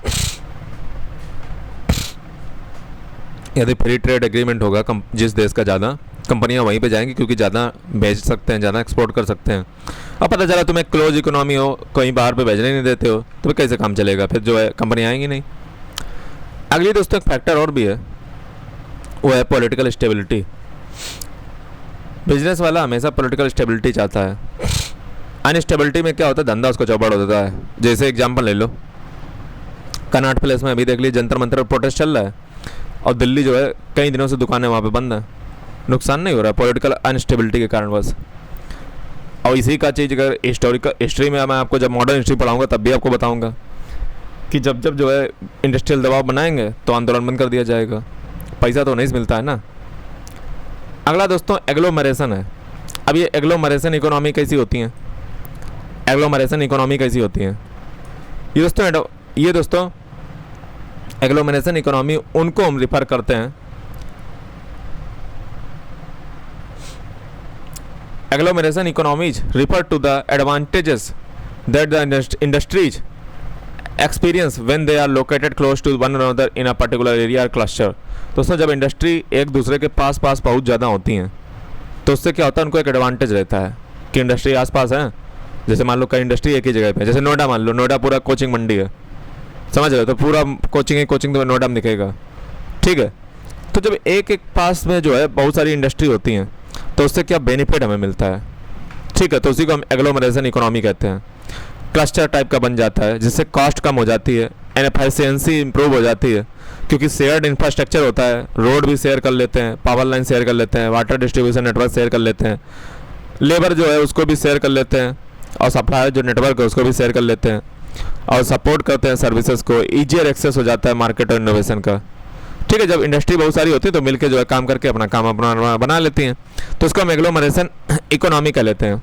यदि फ्री ट्रेड एग्रीमेंट होगा जिस देश का ज़्यादा, कंपनियाँ वहीं पे जाएंगी क्योंकि ज़्यादा बेच सकते हैं, ज़्यादा एक्सपोर्ट कर सकते हैं। अब पता चला तुम्हें क्लोज इकोनॉमी हो, कहीं बाहर पे भेजने नहीं देते हो, तो फिर कैसे काम चलेगा, फिर जो है कंपनी आएंगी नहीं। अगली दोस्तों एक फैक्टर और भी है, वो है पॉलिटिकल स्टेबिलिटी। बिजनेस वाला हमेशा पॉलिटिकल स्टेबिलिटी चाहता है। अनस्टेबिलिटी में क्या होता है, धंधा उसको चौपड़ हो जाता है। जैसे एग्जांपल ले लो, कनॉट प्लेस में अभी देख लीजिए जंतर मंतर प्रोटेस्ट चल रहा है, और दिल्ली जो है कई दिनों से दुकानें वहाँ पे बंद है, नुकसान नहीं हो रहा पॉलिटिकल अनस्टेबिलिटी के कारण बस। और इसी का चीज़ अगर हिस्ट्री में मैं आपको जब मॉडर्न हिस्ट्री पढ़ाऊँगा तब भी आपको बताऊँगा कि जब जब जो है इंडस्ट्रियल दबाव बनाएंगे तो आंदोलन बंद कर दिया जाएगा, पैसा तो नहीं मिलता है ना। अगला दोस्तों एग्लोमरेशन है। अब ये एग्लोमरेशन इकोनॉमी कैसी होती हैं, एग्लोमरेशन इकोनॉमी कैसी होती हैं, ये दोस्तों एग्लोमरेशन इकोनॉमी उनको हम रिफर करते हैं, agglomeration economies refer to the advantages that the industries experience when they are located close to one another in a particular area और क्लस्टर। दोस्तों जब इंडस्ट्री एक दूसरे के पास पास बहुत ज़्यादा होती हैं तो उससे क्या होता है, उनको एक एडवांटेज रहता है कि इंडस्ट्री आसपास है। जैसे मान लो कई इंडस्ट्री एक ही जगह पे है, जैसे नोएडा मान लो, नोएडा पूरा कोचिंग मंडी है, समझ रहे हो, तो पूरा कोचिंग तो नोएडा में दिखेगा, ठीक है। तो जब एक एक पास में जो है बहुत सारी इंडस्ट्री होती हैं तो उससे क्या बेनिफिट हमें मिलता है, ठीक है। तो उसी को हम एग्लोमरेशन इकोनॉमी कहते हैं। क्लस्टर टाइप का बन जाता है जिससे कॉस्ट कम हो जाती है, एफिशिएंसी इंप्रूव हो जाती है, क्योंकि शेयर्ड इंफ्रास्ट्रक्चर होता है, रोड भी शेयर कर लेते हैं, पावर लाइन शेयर कर लेते हैं, वाटर डिस्ट्रीब्यूशन नेटवर्क शेयर कर लेते हैं, लेबर जो है उसको भी शेयर कर लेते हैं, और सप्लायर जो नेटवर्क है उसको भी शेयर कर लेते हैं, और सपोर्ट करते हैं सर्विसेज को, ईजियर एक्सेस हो जाता है मार्केट और इनोवेशन का, ठीक है। जब इंडस्ट्री बहुत सारी होती है तो मिलकर जो है काम करके अपना काम अपना बना लेती हैं, तो उसको हम एग्लोमरेशन इकोनॉमी कह लेते हैं।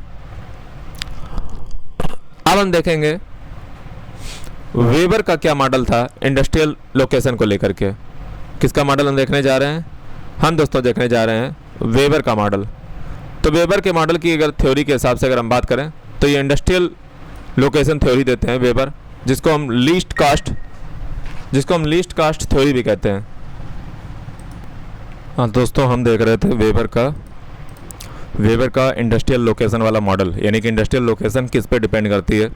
अब हम देखेंगे वेबर का क्या मॉडल था इंडस्ट्रियल लोकेशन को लेकर के। किसका मॉडल हम देखने जा रहे हैं, हम दोस्तों देखने जा रहे हैं वेबर का मॉडल। तो वेबर के मॉडल की अगर थ्योरी के हिसाब से अगर हम बात करें तो ये इंडस्ट्रियल लोकेशन थ्योरी देते हैं वेबर, जिसको हम लीस्ट कास्ट थ्योरी भी कहते हैं। हाँ दोस्तों, हम देख रहे थे वेबर का इंडस्ट्रियल लोकेशन वाला मॉडल, यानी कि इंडस्ट्रियल लोकेशन किस पे डिपेंड करती है।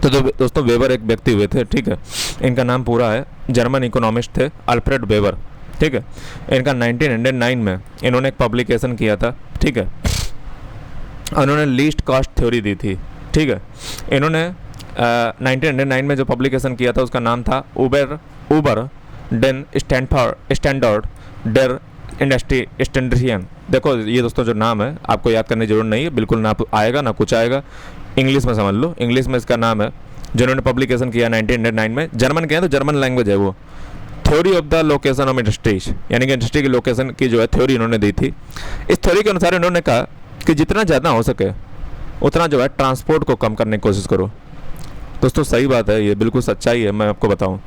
तो दोस्तों वेबर एक व्यक्ति हुए थे, ठीक है। इनका नाम पूरा है, जर्मन इकोनॉमिस्ट थे अल्फ्रेड वेबर, ठीक है। इनका 1909 में इन्होंने एक पब्लिकेशन किया था, ठीक है। उन्होंने लीस्ट कॉस्ट थ्योरी दी थी, ठीक है। इन्होंने 1909 में जो पब्लिकेशन किया था उसका नाम था उबर डेन स्टैंडर्ड डेर इंडस्ट्री स्टैंडर्डियन। देखो ये दोस्तों जो नाम है आपको याद करने की जरूरत नहीं है, बिल्कुल ना आएगा ना कुछ आएगा, इंग्लिश में समझ लो, इंग्लिश में इसका नाम है। जिन्होंने पब्लिकेशन किया 1909 में, जर्मन के हैं तो जर्मन लैंग्वेज है वो। Theory of the location of industries, यानी कि इंडस्ट्री की लोकेशन की जो है थ्योरी इन्होंने दी थी। इस थ्योरी के अनुसार इन्होंने कहा कि जितना ज़्यादा हो सके उतना जो है ट्रांसपोर्ट को कम करने की कोशिश करो। दोस्तों सही बात है, ये बिल्कुल सच्चाई है। मैं आपको बताऊं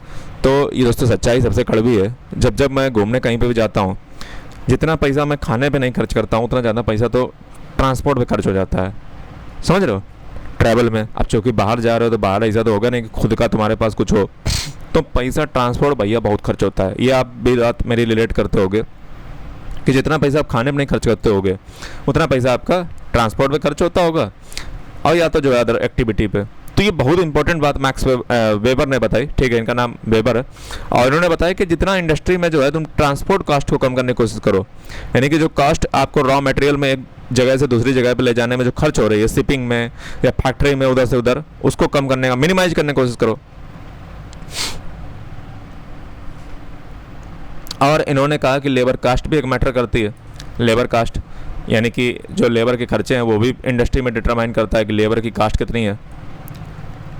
तो ये दोस्तों सच्चाई सबसे कड़वी है। जब मैं घूमने कहीं पे भी जाता हूँ, जितना पैसा मैं खाने पे नहीं खर्च करता हूँ उतना ज़्यादा पैसा तो ट्रांसपोर्ट पे खर्च हो जाता है, समझ रहे हो, ट्रैवल में। अब चूँकि बाहर जा रहे हो तो बाहर ऐसा तो होगा नहीं कि खुद का तुम्हारे पास कुछ हो, तो पैसा ट्रांसपोर्ट भैया बहुत खर्च होता है। ये आप भी बात मेरी रिलेट करते होगे कि जितना पैसा आप खाने में नहीं खर्च करते होगे उतना पैसा आपका ट्रांसपोर्ट पे खर्च होता होगा, और या तो जो है अदर एक्टिविटी पे। तो ये बहुत इंपॉर्टेंट बात मैक्स वेबर ने बताई, ठीक है। इनका नाम वेबर है, और इन्होंने बताया कि जितना इंडस्ट्री में जो है तुम ट्रांसपोर्ट कॉस्ट को कम करने की कोशिश करो, यानी कि जो कॉस्ट आपको रॉ मटेरियल में एक जगह से दूसरी जगह पे ले जाने में जो खर्च हो रही है, शिपिंग में या फैक्ट्री में उधर से उधर, उसको कम करने का, मिनिमाइज करने की कोशिश करो। और इन्होंने कहा कि लेबर कास्ट भी एक मैटर करती है। लेबर कास्ट यानी कि जो लेबर के खर्चे हैं वो भी इंडस्ट्री में डिटरमाइन करता है कि लेबर की कास्ट कितनी है।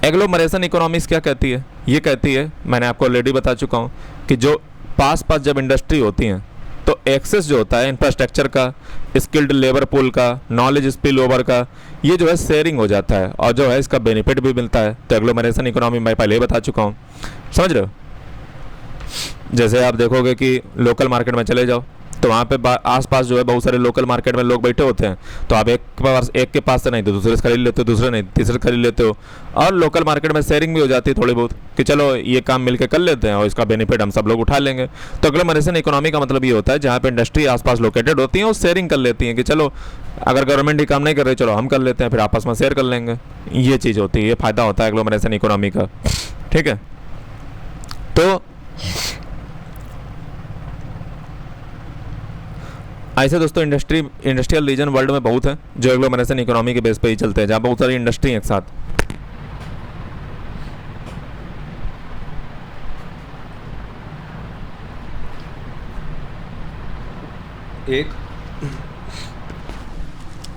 एग्लोमरेशन इकोनॉमिक्स क्या कहती है, ये कहती है, मैंने आपको ऑलरेडी बता चुका हूँ कि जो पास जब इंडस्ट्री होती हैं तो एक्सेस जो होता है इंफ्रास्ट्रक्चर का, स्किल्ड लेबर पूल का, नॉलेज स्पिल ओवर का, ये जो है शेयरिंग हो जाता है और जो है इसका बेनिफिट भी मिलता है। तो एग्लोमरेशन इकोनॉमी मैं पहले ही बता चुका हूँ, समझ रहे हो। जैसे आप देखोगे कि लोकल मार्केट में चले जाओ तो वहाँ पे आसपास जो है बहुत सारे लोकल मार्केट में लोग बैठे होते हैं, तो आप एक के पास से नहीं तो दूसरे से खरीद लेते हो, दूसरे नहीं तीसरे से खरीद लेते हो, और लोकल मार्केट में शेयरिंग भी हो जाती है थोड़ी बहुत कि चलो ये काम मिलकर कर लेते हैं और इसका बेनिफिट हम सब लोग उठा लेंगे। तो एग्लोमरेशन इकोनॉमी का मतलब ये होता है जहाँ पे इंडस्ट्री आसपास लोकेटेड होती है और शेयरिंग कर लेती हैं कि चलो अगर गवर्नमेंट ही काम नहीं कर रही चलो हम कर लेते हैं, फिर आपस में शेयर कर लेंगे। ये चीज़ होती है, ये फ़ायदा होता है एग्लोमरेशन इकोनॉमी का, ठीक है। तो ऐसे दोस्तों इंडस्ट्रियल रीजन वर्ल्ड में बहुत है जो एग्लोमरेशन इकोनॉमी के बेस पे ही चलते हैं, जहाँ बहुत सारी इंडस्ट्री एक साथ।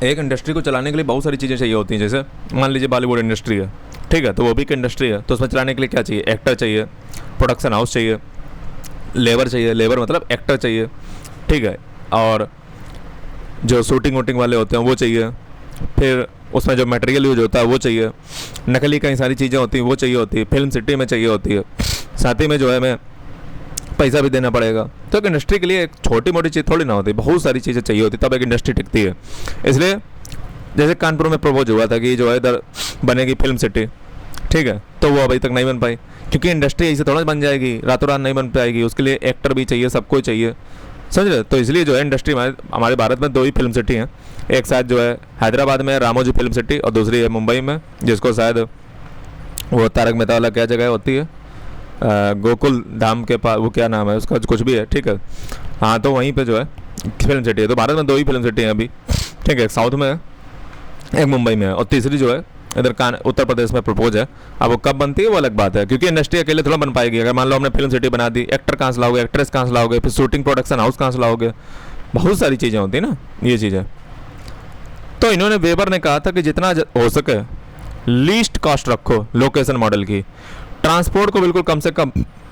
एक इंडस्ट्री को चलाने के लिए बहुत सारी चीज़ें चाहिए होती हैं। जैसे मान लीजिए बॉलीवुड इंडस्ट्री है, ठीक है, तो वो भी एक इंडस्ट्री है, तो उसमें चलाने के लिए क्या चाहिए, एक्टर चाहिए, प्रोडक्शन हाउस चाहिए, लेबर चाहिए, लेबर मतलब एक्टर चाहिए, ठीक है, और जो शूटिंग वूटिंग वाले होते हैं वो चाहिए, फिर उसमें जो मटेरियल यूज होता है वो चाहिए, नकली कई सारी चीज़ें होती हैं वो चाहिए होती है, फिल्म सिटी में चाहिए होती है, साथ ही में जो है हमें पैसा भी देना पड़ेगा। तो एक इंडस्ट्री के लिए एक छोटी मोटी चीज़ थोड़ी ना होती, बहुत सारी चीज़ें चाहिए होती तब एक इंडस्ट्री टिकती है। इसलिए जैसे कानपुर में प्रपोज हुआ था कि जो है इधर बनेगी फिल्म सिटी, ठीक है, तो वो अभी तक नहीं बन पाई, क्योंकि इंडस्ट्री ऐसे थोड़ा बन जाएगी, रातों रात नहीं बन पाएगी, उसके लिए एक्टर भी चाहिए, सबको चाहिए, समझ रहे। तो इसलिए जो है इंडस्ट्री हमारे भारत में 2 ही फिल्म सिटी हैं, एक शायद जो है हैदराबाद में रामोजी फिल्म सिटी और दूसरी है मुंबई में, जिसको शायद वो तारक मेहता वाला क्या जगह होती है, गोकुल धाम के पास, वो क्या नाम है उसका, कुछ भी है, ठीक है, हाँ, तो वहीं पे जो है फिल्म सिटी है। तो भारत में 2 ही फिल्म सिटी हैं अभी, ठीक है, एक साउथ में है, एक मुंबई में है, और तीसरी जो है इधर उत्तर प्रदेश में प्रपोज है। अब वो कब बनती है वो अलग बात है, क्योंकि इंडस्ट्री अकेले थोड़ा बन पाएगी। अगर मान लो हमने फिल्म सिटी बना दी, एक्टर कहाँ से लाओगे, एक्ट्रेस कहाँ से लाओगे, फिर शूटिंग प्रोडक्शन हाउस कहाँ से लाओगे, बहुत सारी चीज़ें होती है ना, ये चीज़ें। तो इन्होंने वेबर ने कहा था कि जितना हो सके लीस्ट कॉस्ट रखो लोकेशन मॉडल की, ट्रांसपोर्ट को बिल्कुल कम से कम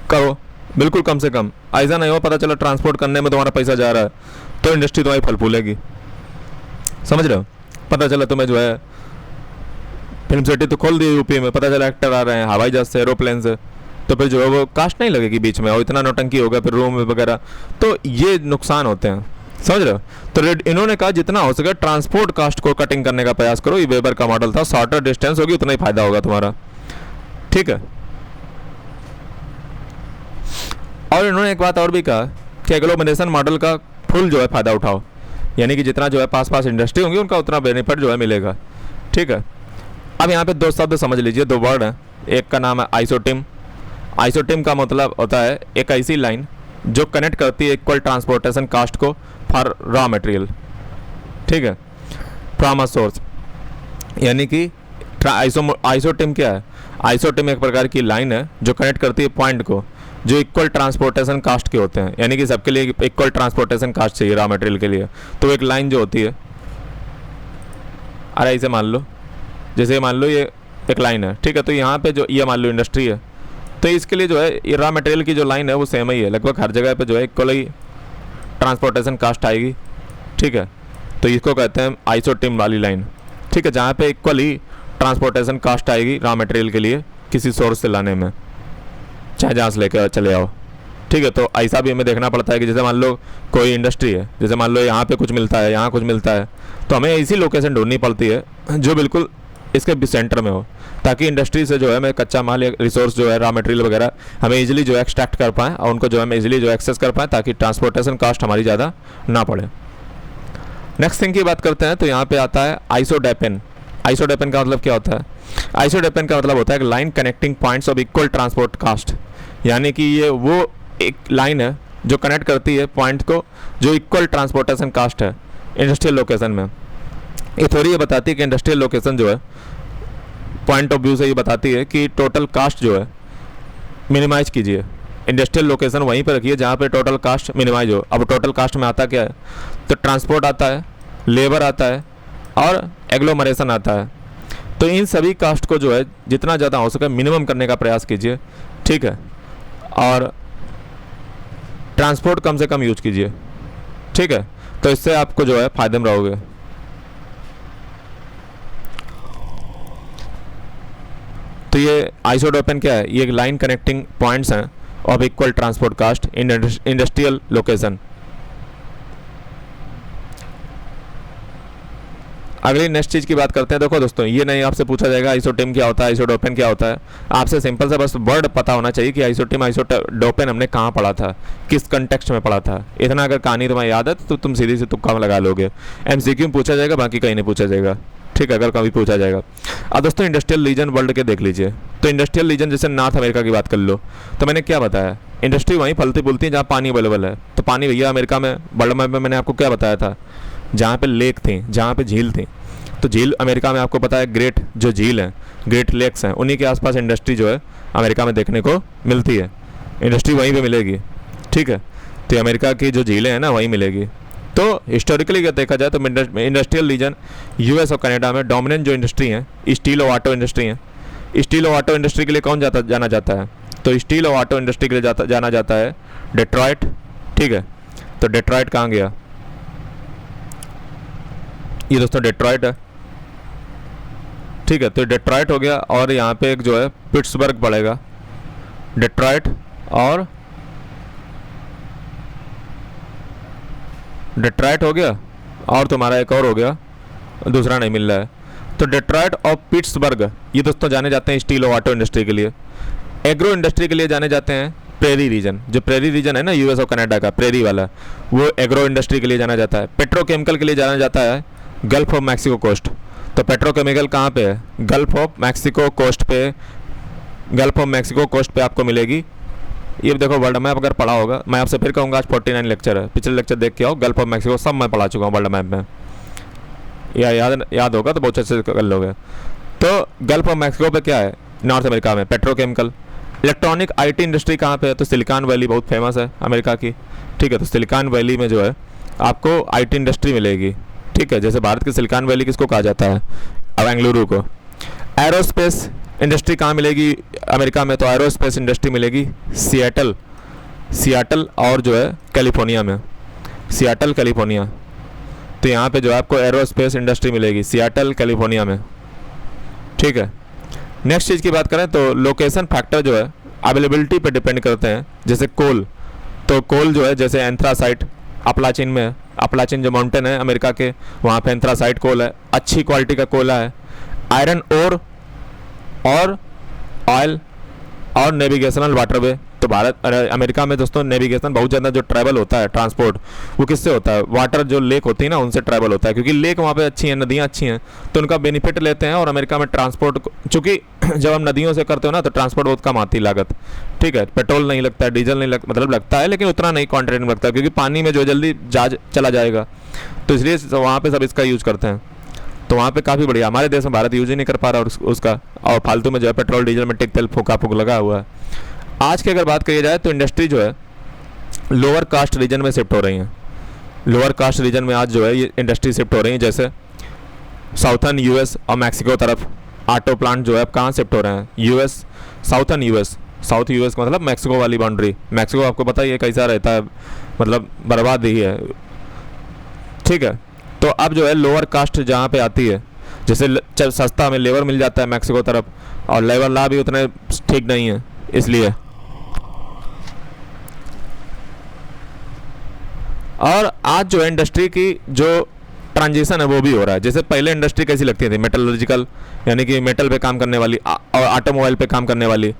करो, बिल्कुल कम से कम। ऐसा नहीं हो पता चला ट्रांसपोर्ट करने में तुम्हारा पैसा जा रहा है तो इंडस्ट्री तुम्हारी फल फूलेगी, समझ रहे हो। पता चला तुम्हें जो है फिल्म सिटी तो खोल दी यूपी में, पता चला एक्टर आ रहे हैं हवाई जहाज से, एरोप्लेन से, तो फिर जो है वो कास्ट नहीं लगेगी बीच में, और इतना नौटंकी होगा फिर रूम वगैरह, तो ये नुकसान होते हैं, समझ रहे हो। तो इन्होंने कहा जितना हो सके ट्रांसपोर्ट कास्ट को कटिंग करने का प्रयास करो, ये वेबर का मॉडल था, शॉर्टर डिस्टेंस होगी उतना ही फायदा होगा तुम्हारा, ठीक है। और इन्होंने एक बात और भी कहा कि एग्लोमरेशन मॉडल का फुल जो है फ़ायदा उठाओ, यानी कि जितना जो है पास पास इंडस्ट्री होंगी उनका उतना बेनिफिट जो है मिलेगा, ठीक है। अब यहाँ पे 2 शब्द समझ लीजिए, 2 वर्ड हैं, एक का नाम है आइसोटिम। आइसोटिम का मतलब होता है एक ऐसी लाइन जो कनेक्ट करती है इक्वल ट्रांसपोर्टेशन कास्ट को फॉर रॉ मटेरियल, ठीक है, फ्रॉम अ सोर्स, यानी कि आइसोटिम क्या है, आइसोटिम एक प्रकार की लाइन है जो कनेक्ट करती है पॉइंट को जो इक्वल ट्रांसपोर्टेशन कास्ट के होते हैं, यानी कि सबके लिए इक्वल ट्रांसपोर्टेशन कास्ट चाहिए रॉ मटेरियल के लिए। तो एक लाइन जो होती है, अरे ऐसे मान लो, जैसे मान लो ये एक लाइन है, ठीक है, तो यहाँ पे जो ये मान लो इंडस्ट्री है, तो इसके लिए जो है ये रॉ मटेरियल की जो लाइन है वो सेम ही है, लगभग हर जगह पे जो है इक्वल ही ट्रांसपोर्टेशन कास्ट आएगी, ठीक है। तो इसको कहते हैं आइसोटिम वाली लाइन, ठीक है, जहाँ पे इक्वल ही ट्रांसपोर्टेशन कास्ट आएगी रॉ मटेरियल के लिए किसी सोर्स से लाने में, चाहे जहाँ से लेकर चले आओ, ठीक है। तो ऐसा भी हमें देखना पड़ता है कि जैसे मान लो कोई इंडस्ट्री है, जैसे मान लो यहाँ पे कुछ मिलता है, यहाँ कुछ मिलता है, तो हमें ऐसी लोकेशन ढूंढनी पड़ती है जो बिल्कुल इसके भी सेंटर में हो, ताकि इंडस्ट्री से जो है हमें कच्चा माल या रिसोर्स जो है रॉ मटेरियल वगैरह हमें इजीली जो है एक्सट्रैक्ट कर पाएँ और उनको जो है हम इजीली जो एक्सेस कर पाएँ, ताकि ट्रांसपोर्टेशन कॉस्ट हमारी ज़्यादा ना पड़े। नेक्स्ट थिंग की बात करते हैं, तो यहाँ पे आता है आइसोडेपेन। आइसोडेपेन का मतलब क्या होता है, आइसोडेपेन का मतलब होता है line connecting points of equal transport cost, यानी कि ये वो एक लाइन है जो कनेक्ट करती है पॉइंट को जो इक्वल ट्रांसपोर्टेशन कास्ट है इंडस्ट्रियल लोकेशन में। ये थोड़ी ये बताती है कि इंडस्ट्रियल लोकेशन जो है पॉइंट ऑफ व्यू से ये बताती है कि टोटल कास्ट जो है मिनिमाइज कीजिए, इंडस्ट्रियल लोकेशन वहीं पर रखिए जहाँ पे टोटल कास्ट मिनिमाइज हो। अब टोटल कास्ट में आता क्या है, तो ट्रांसपोर्ट आता है, लेबर आता है और एग्लोमरेशन आता है। तो इन सभी कास्ट को जो है जितना ज़्यादा हो सके मिनिमम करने का प्रयास कीजिए, ठीक है, और ट्रांसपोर्ट कम से कम यूज कीजिए, ठीक है। तो इससे आपको जो है फायदे में रहोगे। तो ये आइसोडोपेन क्या है, ये एक लाइन कनेक्टिंग पॉइंट्स हैं of equal transport cost in industrial location. अगली नेक्स्ट चीज़ की बात करते हैं। देखो दोस्तों, ये नहीं आपसे पूछा जाएगा आइसोटिम क्या होता है, आइसोडोपेन क्या होता है, आपसे सिंपल सा बस वर्ड पता होना चाहिए कि आइसोटिम आइसोडोपेन हमने कहाँ पढ़ा था, किस कंटेक्स्ट में पढ़ा था। इतना अगर कहानी तुम्हें याद है तो तुम सीधी से तुक्का लगा लोगे। एमसीक्यू में पूछा जाएगा, बाकी कहीं नहीं पूछा जाएगा, ठीक है, अगर कभी पूछा जाएगा। अब दोस्तों इंडस्ट्रियल रीजन वर्ल्ड के देख लीजिए। तो इंडस्ट्रियल रीजन जैसे नॉर्थ अमेरिका की बात कर लो, तो मैंने क्या बताया, इंडस्ट्री वहीं फलती फूलती है जहाँ पानी अवेलेबल है। तो पानी भैया अमेरिका में वर्ल्ड मैप में मैंने आपको क्या बताया था, जहाँ पे लेक थी, जहाँ पे झील थी। तो झील अमेरिका में आपको पता है ग्रेट जो झील हैं, ग्रेट लेक्स हैं, उन्हीं के आसपास इंडस्ट्री जो है अमेरिका में देखने को मिलती है। इंडस्ट्री वहीं पे मिलेगी, ठीक है। तो अमेरिका की जो झीलें हैं ना वहीं मिलेगी। तो हिस्टोरिकली अगर देखा जाए तो इंडस्ट्रियल रीजन यूएस और कनाडा में डोमिनेंट जो इंडस्ट्री हैं स्टील और ऑटो इंडस्ट्री हैं। स्टील और ऑटो इंडस्ट्री के लिए कौन जाना जाता है, तो स्टील और ऑटो इंडस्ट्री के लिए जाना जाता है डेट्रॉयट, ठीक है। तो डेट्रॉयट कहाँ गया, ये दोस्तों डेट्रॉयट है, ठीक है। तो डेट्रॉयट हो गया, और यहाँ पे एक जो है पिट्सबर्ग पड़ेगा, डेट्रॉयट और डेट्रॉयट हो गया, और तुम्हारा एक और हो गया, दूसरा नहीं मिल रहा है। तो डेट्रॉयट और पिट्सबर्ग ये दोस्तों जाने जाते हैं स्टील और ऑटो इंडस्ट्री के लिए। एग्रो इंडस्ट्री के लिए जाने जाते हैं प्रेरी रीजन, जो प्रेरी रीजन है ना यूएस और कनाडा का, प्रेरी वाला, वो एग्रो इंडस्ट्री के लिए जाना जाता है। पेट्रोकेमिकल के लिए जाना जाता है गल्फ ऑफ मैक्सिको कोस्ट। तो पेट्रोकेमिकल कहाँ पे है? गल्फ ऑफ मैक्सिको कोस्ट पे, गल्फ ऑफ मैक्सिको कोस्ट पे आपको मिलेगी। ये देखो वर्ल्ड मैप अगर पढ़ा होगा, मैं आपसे फिर कहूँगा आज 49 लेक्चर है, पिछले लेक्चर देख के आओ, गल्फ ऑफ मैक्सिको सब मैं पढ़ा चुका हूँ वर्ल्ड मैप में, या याद होगा तो बहुत अच्छे से कर लोगे। तो गल्फ ऑफ मैक्सिको पे क्या है? नॉर्थ अमेरिका में पेट्रोकेमिकल। इलेक्ट्रॉनिक आईटी इंडस्ट्री कहाँ पे है? तो सिलिकॉन वैली बहुत फेमस है अमेरिका की, ठीक है। तो सिलिकॉन वैली में जो है आपको आईटी इंडस्ट्री मिलेगी, ठीक है। जैसे भारत की सिलिकॉन वैली किसको कहा जाता है? बेंगलुरु को। एरोस्पेस इंडस्ट्री कहाँ मिलेगी अमेरिका में? तो एरोस्पेस इंडस्ट्री मिलेगी सियाटल और जो है कैलिफोर्निया में, सियाटल कैलिफोर्निया। तो यहाँ पे जो है आपको एरोस्पेस इंडस्ट्री मिलेगी सियाटल कैलिफोर्निया में, ठीक है। नेक्स्ट चीज़ की बात करें तो लोकेशन फैक्टर जो है अवेलेबिलिटी पे डिपेंड करते हैं। जैसे कोल, तो कोल जो है जैसे एंथ्रासाइट अपलाचिन में है, अपलाचिन जो माउंटेन है अमेरिका के, वहाँ पे एंथ्रासाइट कोल है, अच्छी क्वालिटी का कोयला है। आयरन ओर और ऑयल और नेविगेशनल वाटरवे। तो भारत अमेरिका में दोस्तों नेविगेशन बहुत ज़्यादा जो ट्रैवल होता है, ट्रांसपोर्ट, वो किससे होता है? वाटर जो लेक होती है ना उनसे ट्रैवल होता है, क्योंकि लेक वहाँ पे अच्छी हैं, नदियाँ अच्छी हैं, तो उनका बेनिफिट लेते हैं। और अमेरिका में ट्रांसपोर्ट, चूँकि जब हम नदियों से करते हो ना तो ट्रांसपोर्ट बहुत कम आती है लागत, ठीक है। पेट्रोल नहीं लगता है, डीजल नहीं मतलब लगता है, लेकिन उतना नहीं क्वान्टिटी में लगता है, क्योंकि पानी में जो जल्दी जहाज चला जाएगा, तो इसलिए वहाँ पर सब इसका यूज़ करते हैं। तो वहाँ पे काफ़ी बढ़िया। हमारे देश में भारत यूज ही नहीं कर पा रहा उसका, और फालतू में जो है पेट्रोल डीजल में टिक तेल फूका फूक लगा हुआ है। आज की अगर बात करी जाए तो इंडस्ट्री जो है लोअर कास्ट रीजन में शिफ्ट हो रही हैं। लोअर कास्ट रीजन में आज जो है ये इंडस्ट्री शिफ्ट हो रही है। जैसे साउथर्न यूएस और मैक्सिको तरफ ऑटो प्लांट जो है अब कहाँ शिफ्ट हो रहे हैं? US, southern US, south US का मतलब मैक्सिको वाली बाउंड्री। मैक्सिको आपको पता ही है कैसा रहता है, मतलब बर्बाद ही है, ठीक है। तो अब जो है लोअर कास्ट जहाँ पे आती है, जैसे सस्ता हमें लेबर मिल जाता है मैक्सिको तरफ, और लेबर ला भी उतने ठीक नहीं है, इसलिए। और आज जो है इंडस्ट्री की जो ट्रांजिशन है वो भी हो रहा है। जैसे पहले इंडस्ट्री कैसी लगती थी? मेटलर्जिकल, यानी कि मेटल पे काम करने वाली, और ऑटोमोबाइल पे काम करने वाली।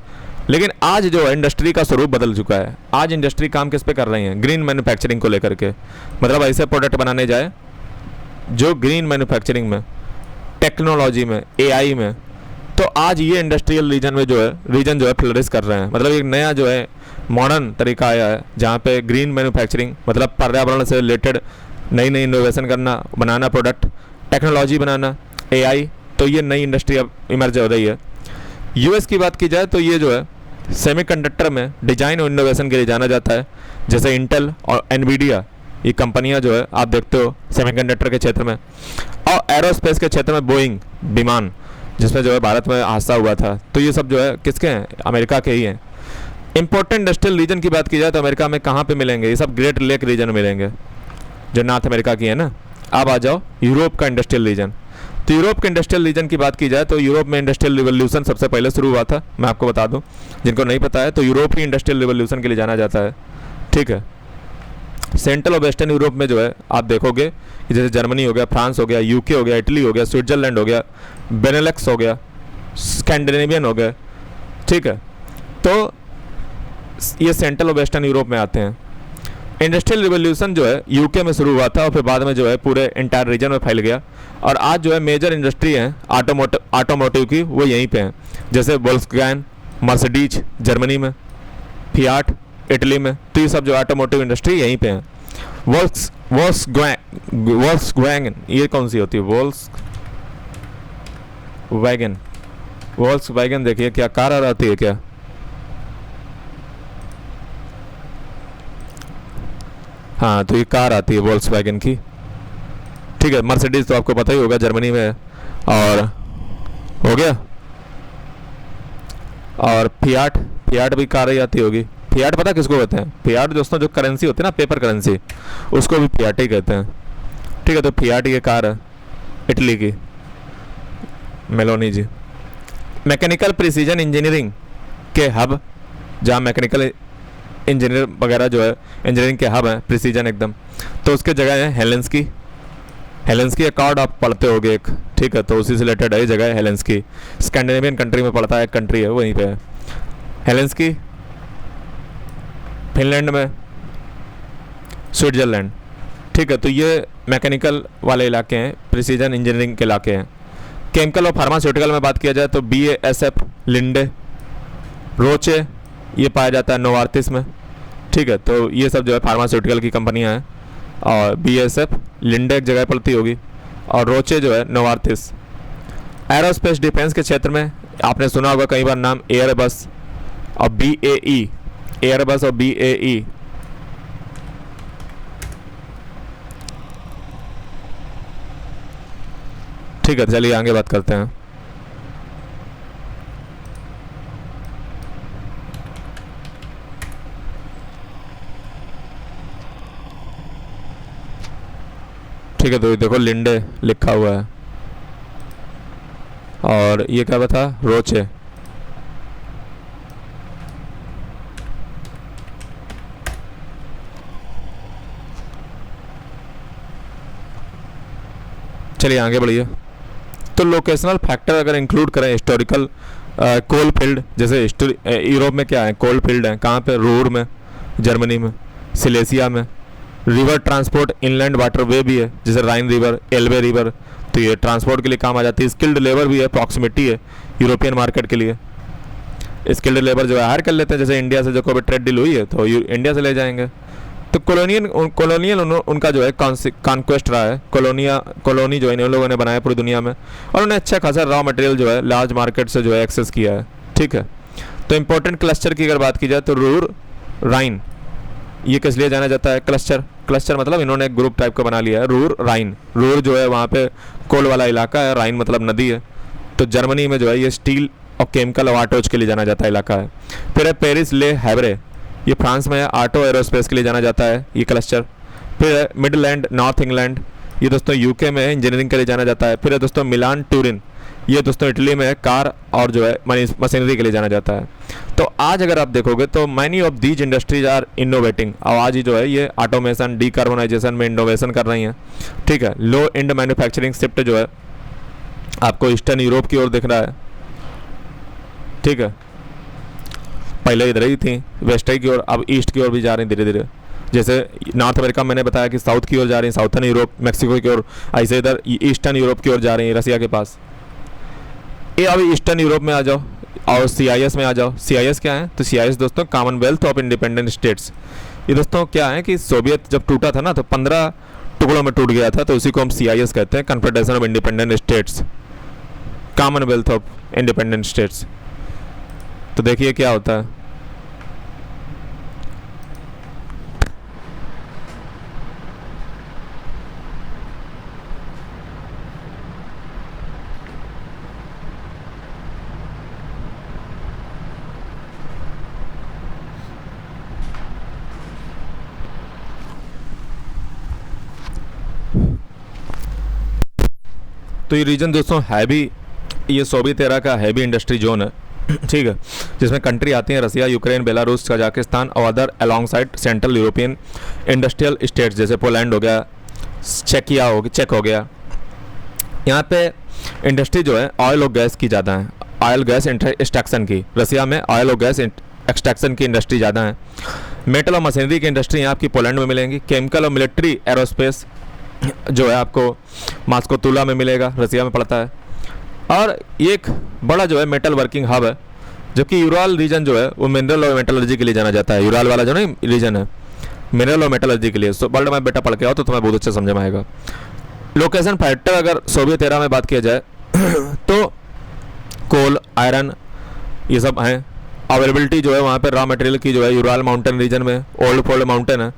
लेकिन आज जो है इंडस्ट्री का स्वरूप बदल चुका है। आज इंडस्ट्री काम किस पे कर रही है? ग्रीन मैन्युफैक्चरिंग को लेकर के, मतलब ऐसे प्रोडक्ट बनाने जाए जो ग्रीन मैन्युफैक्चरिंग में, टेक्नोलॉजी में, एआई में। तो आज ये इंडस्ट्रियल रीजन जो है फ्लरिश कर रहे हैं। मतलब एक नया जो है मॉडर्न तरीका आया है जहाँ पे ग्रीन मैन्युफैक्चरिंग, मतलब पर्यावरण से रिलेटेड नई नई इनोवेशन करना, बनाना प्रोडक्ट, टेक्नोलॉजी बनाना, एआई। तो ये नई इंडस्ट्री अब इमर्ज हो रही है। यूएस की बात की जाए तो ये जो है सेमीकंडक्टर में डिजाइन और इनोवेशन के लिए जाना जाता है। जैसे इंटेल और एनवीडिया, ये कंपनियां जो है आप देखते हो सेमीकंडक्टर के क्षेत्र में। और एरोस्पेस के क्षेत्र में बोइंग विमान, जिसमें जो है भारत में हादसा हुआ था, तो ये सब जो है किसके हैं? अमेरिका के ही हैं। इंपॉर्टेंट इंडस्ट्रियल रीजन की बात की जाए तो अमेरिका में कहाँ पे मिलेंगे? ये सब ग्रेट लेक रीजन में मिलेंगे, जो नॉर्थ अमेरिका की है ना। अब आ जाओ यूरोप का इंडस्ट्रियल रीजन। तो यूरोप के इंडस्ट्रियल रीजन की बात की जाए तो यूरोप में इंडस्ट्रियल रिवोल्यूशन सबसे पहले शुरू हुआ था। मैं आपको बता दूं, जिनको नहीं पता है, तो यूरोप ही इंडस्ट्रियल रिवोल्यूशन के लिए जाना जाता है, ठीक है। सेंट्रल और वेस्टर्न यूरोप में जो है आप देखोगे कि जैसे जर्मनी हो गया, फ्रांस हो गया, यूके हो गया, इटली हो गया, स्विट्जरलैंड हो गया, बेनेलक्स हो गया, स्कैंडिनेवियन हो गया, ठीक है। तो ये सेंट्रल और वेस्टर्न यूरोप में आते हैं। इंडस्ट्रियल रिवोल्यूशन जो है यूके में शुरू हुआ था और फिर बाद में जो है पूरे इंटायर रीजन में फैल गया। और आज जो है मेजर इंडस्ट्री है ऑटोमोटिव की, वो यहीं पे हैं। जैसे वोल्क्सवैगन, मर्सिडीज जर्मनी में, फियाट इटली में। तो ये सब जो ऑटोमोटिव इंडस्ट्री यहीं पे है। वोल्क्सवैगन ये कौन सी होती है? वोल्क्सवैगन देखिए क्या कार आ रही है क्या? हाँ, तो ये कार आती है वोल्क्सवैगन की, ठीक है। मर्सिडीज तो आपको पता ही होगा जर्मनी में है, और हो गया। और फियाट भी कार ही आती होगी। फियाट पता किसको कहते हैं? फियाट दोस्तों जो करेंसी होती है ना, पेपर करेंसी, उसको भी फियाट ही कहते हैं, ठीक है। तो फियाट ये कार है। इटली की मेलोनी जी। मैकेनिकल प्रिसीजन इंजीनियरिंग के हब, जहाँ मैकेनिकल इंजीनियर वगैरह जो है इंजीनियरिंग के हब हैं, प्रिसीजन एकदम, तो उसके जगह है हेलेंस्की। हेलेंस्की अकॉर्ड आप पढ़ते होगे एक, ठीक है, तो उसी से रिलेटेड है जगह है हेलेंस्की। स्कैंडिनेवियन कंट्री में पड़ता है, एक कंट्री है वहीं पे है हेलेंस्की। फिनलैंड में, स्विट्ज़रलैंड, ठीक है। तो ये मैकेनिकल वाले इलाके हैं, प्रिसीजन इंजीनियरिंग के इलाके हैं। केमिकल और फार्मास्यूटिकल में बात किया जाए तो BASF लिंडे, रोचे ये पाया जाता है नोवार्तिस में, ठीक है। तो ये सब जो है फार्मास्यूटिकल की कंपनियां हैं, और BASF लिंडे एक जगह पड़ती होगी, और रोचे जो है नोवार्तिस। एरोस्पेस डिफेंस के क्षेत्र में आपने सुना होगा कई बार नाम एयरबस और BAE, एयरबस और BAE। ठीक है, चलिए आगे बात करते हैं। ठीक है, तो देखो लिंडे लिखा हुआ है, और ये क्या बता, रोचे। चलिए आगे बढ़िए। तो लोकेशनल फैक्टर अगर इंक्लूड करें, हिस्टोरिकल कोल फील्ड, जैसे यूरोप में क्या है, कोल फील्ड है, कहाँ पे, रूर में, जर्मनी में, सिलेसिया में। River transport, inland water way भी है, जैसे राइन रिवर, एल्बे रिवर, तो ये ट्रांसपोर्ट के लिए काम आ जाती है। स्किल्ड लेबर भी है, प्रॉक्सिमिटी है यूरोपियन मार्केट के लिए। स्किल्ड लेबर जो है हायर कर लेते हैं, जैसे इंडिया से जो कोई ट्रेड डील हुई है तो इंडिया से ले जाएंगे। तो कॉलोनियल उनका जो है कॉन्क्वेस्ट रहा है, कॉलोनी जो है इन लोगों ने बनाया पूरी दुनिया में, और उन्हें अच्छा खासा रॉ मटेरियल जो है लार्ज मार्केट से जो है एक्सेस किया है, ठीक है। तो इंपॉर्टेंट क्लस्टर की अगर बात की जाए तो रूर, राइन, ये किस लिए जाना जाता है, क्लस्टर मतलब इन्होंने एक ग्रुप टाइप का बना लिया है, रूर राइन। रूर जो है वहाँ पे कोल वाला इलाका है, राइन मतलब नदी है। तो जर्मनी में जो है ये स्टील और केमिकल और ऑटोज के लिए जाना जाता है इलाका है। फिर है पेरिस ले हैवरे, ये फ्रांस में है, ऑटो एरोस्पेस के लिए जाना जाता है ये क्लस्टर। फिर है मिडलैंड नॉर्थ इंग्लैंड, ये दोस्तों यूके में है, इंजीनियरिंग के लिए जाना जाता है। फिर है दोस्तों मिलान टूरिन, ये दोस्तों इटली में है, कार और जो है मशीनरी के लिए जाना जाता है। तो आज अगर आप देखोगे तो many of these industries are innovating, और आज ही जो है ये ऑटोमेशन, डीकार्बोनाइजेशन में इनोवेशन कर रही हैं, ठीक है। लो एंड मैन्युफैक्चरिंग शिफ्ट जो है आपको ईस्टर्न यूरोप की ओर दिख रहा है, ठीक है। पहले इधर ही थी वेस्ट की ओर, अब ईस्ट की ओर भी जा रही धीरे धीरे। जैसे नॉर्थ अमेरिका मैंने बताया कि साउथ की ओर जा रही है, साउथर्न यूरोप मैक्सिको की ओर, ऐसे इधर ईस्टर्न यूरोप की ओर जा रही है, रसिया के पास। ये अभी ईस्टर्न यूरोप में आ जाओ और CIS में आ जाओ। CIS क्या है, तो CIS दोस्तों कॉमनवेल्थ ऑफ इंडिपेंडेंट स्टेट्स। ये दोस्तों क्या है कि सोवियत जब टूटा था ना तो 15 टुकड़ों में टूट गया था, तो उसी को हम CIS कहते हैं, confederation of independent states, Commonwealth of independent states. तो देखिए क्या होता है। तो ये रीजन दोस्तों है भी, ये सोवियत एरा का हैवी इंडस्ट्री जोन है, ठीक है, जिसमें कंट्री आती हैं रसिया, यूक्रेन, बेलारूस, कजाकिस्तान और other along side central European industrial states, जैसे पोलैंड हो गया, चेक हो गया। यहाँ पे इंडस्ट्री जो है ऑयल और गैस की ज़्यादा है, ऑयल गैस एक्सट्रैक्शन की। रसिया में ऑयल और गैस एक्सट्रैक्शन की इंडस्ट्री ज़्यादा है। मेटल और मशीनरी की इंडस्ट्री यहाँ आपकी पोलैंड में मिलेंगी। केमिकल और मिलिट्री एरोस्पेस जो है आपको मास्को तुला में मिलेगा, रसिया में पड़ता है। और एक बड़ा जो है मेटल वर्किंग हब है, जबकि यूराल रीजन जो है वो मिनरल और मेटलर्जी के लिए जाना जाता है। यूराल वाला जो ना रीजन है मिनरल और मेटलर्जी के लिए। सो वर्ल्ड में बेटा पढ़ के आओ तो तुम्हें बहुत अच्छा समझ में आएगा। लोकेशन फैक्टर अगर सोवियत एरा में बात किया जाए तो कोल, आयरन, ये सब हैं। अवेलेबिलिटी जो है वहाँ पे रॉ मटेरियल की जो है यूराल माउंटेन रीजन में, ओल्ड फोल्ड माउंटेन है,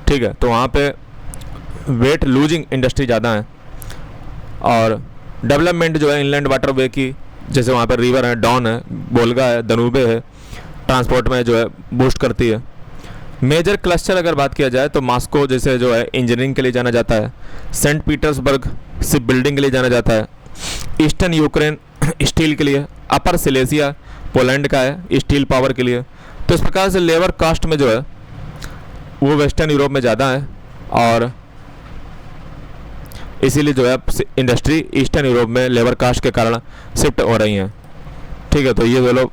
ठीक है, तो वहाँ पे वेट लूजिंग इंडस्ट्री ज़्यादा है। और डेवलपमेंट जो है इनलैंड वाटर वे की, जैसे वहाँ पर रिवर है, डॉन है, बोल्गा है, दनूबे है, ट्रांसपोर्ट में जो है बूस्ट करती है। मेजर क्लस्टर अगर बात किया जाए तो मॉस्को जैसे जो है इंजीनियरिंग के लिए जाना जाता है, सेंट पीटर्सबर्ग शिप बिल्डिंग के लिए जाना जाता है, ईस्टर्न यूक्रेन स्टील के लिए, अपर सिलेसिया पोलैंड का है स्टील पावर के लिए। तो इस प्रकार से लेबर कास्ट में जो है वो वेस्टर्न यूरोप में ज़्यादा है और इसीलिए जो है इंडस्ट्री ईस्टर्न यूरोप में लेबर कास्ट के कारण शिफ्ट हो रही हैं। ठीक है, तो ये वो लोग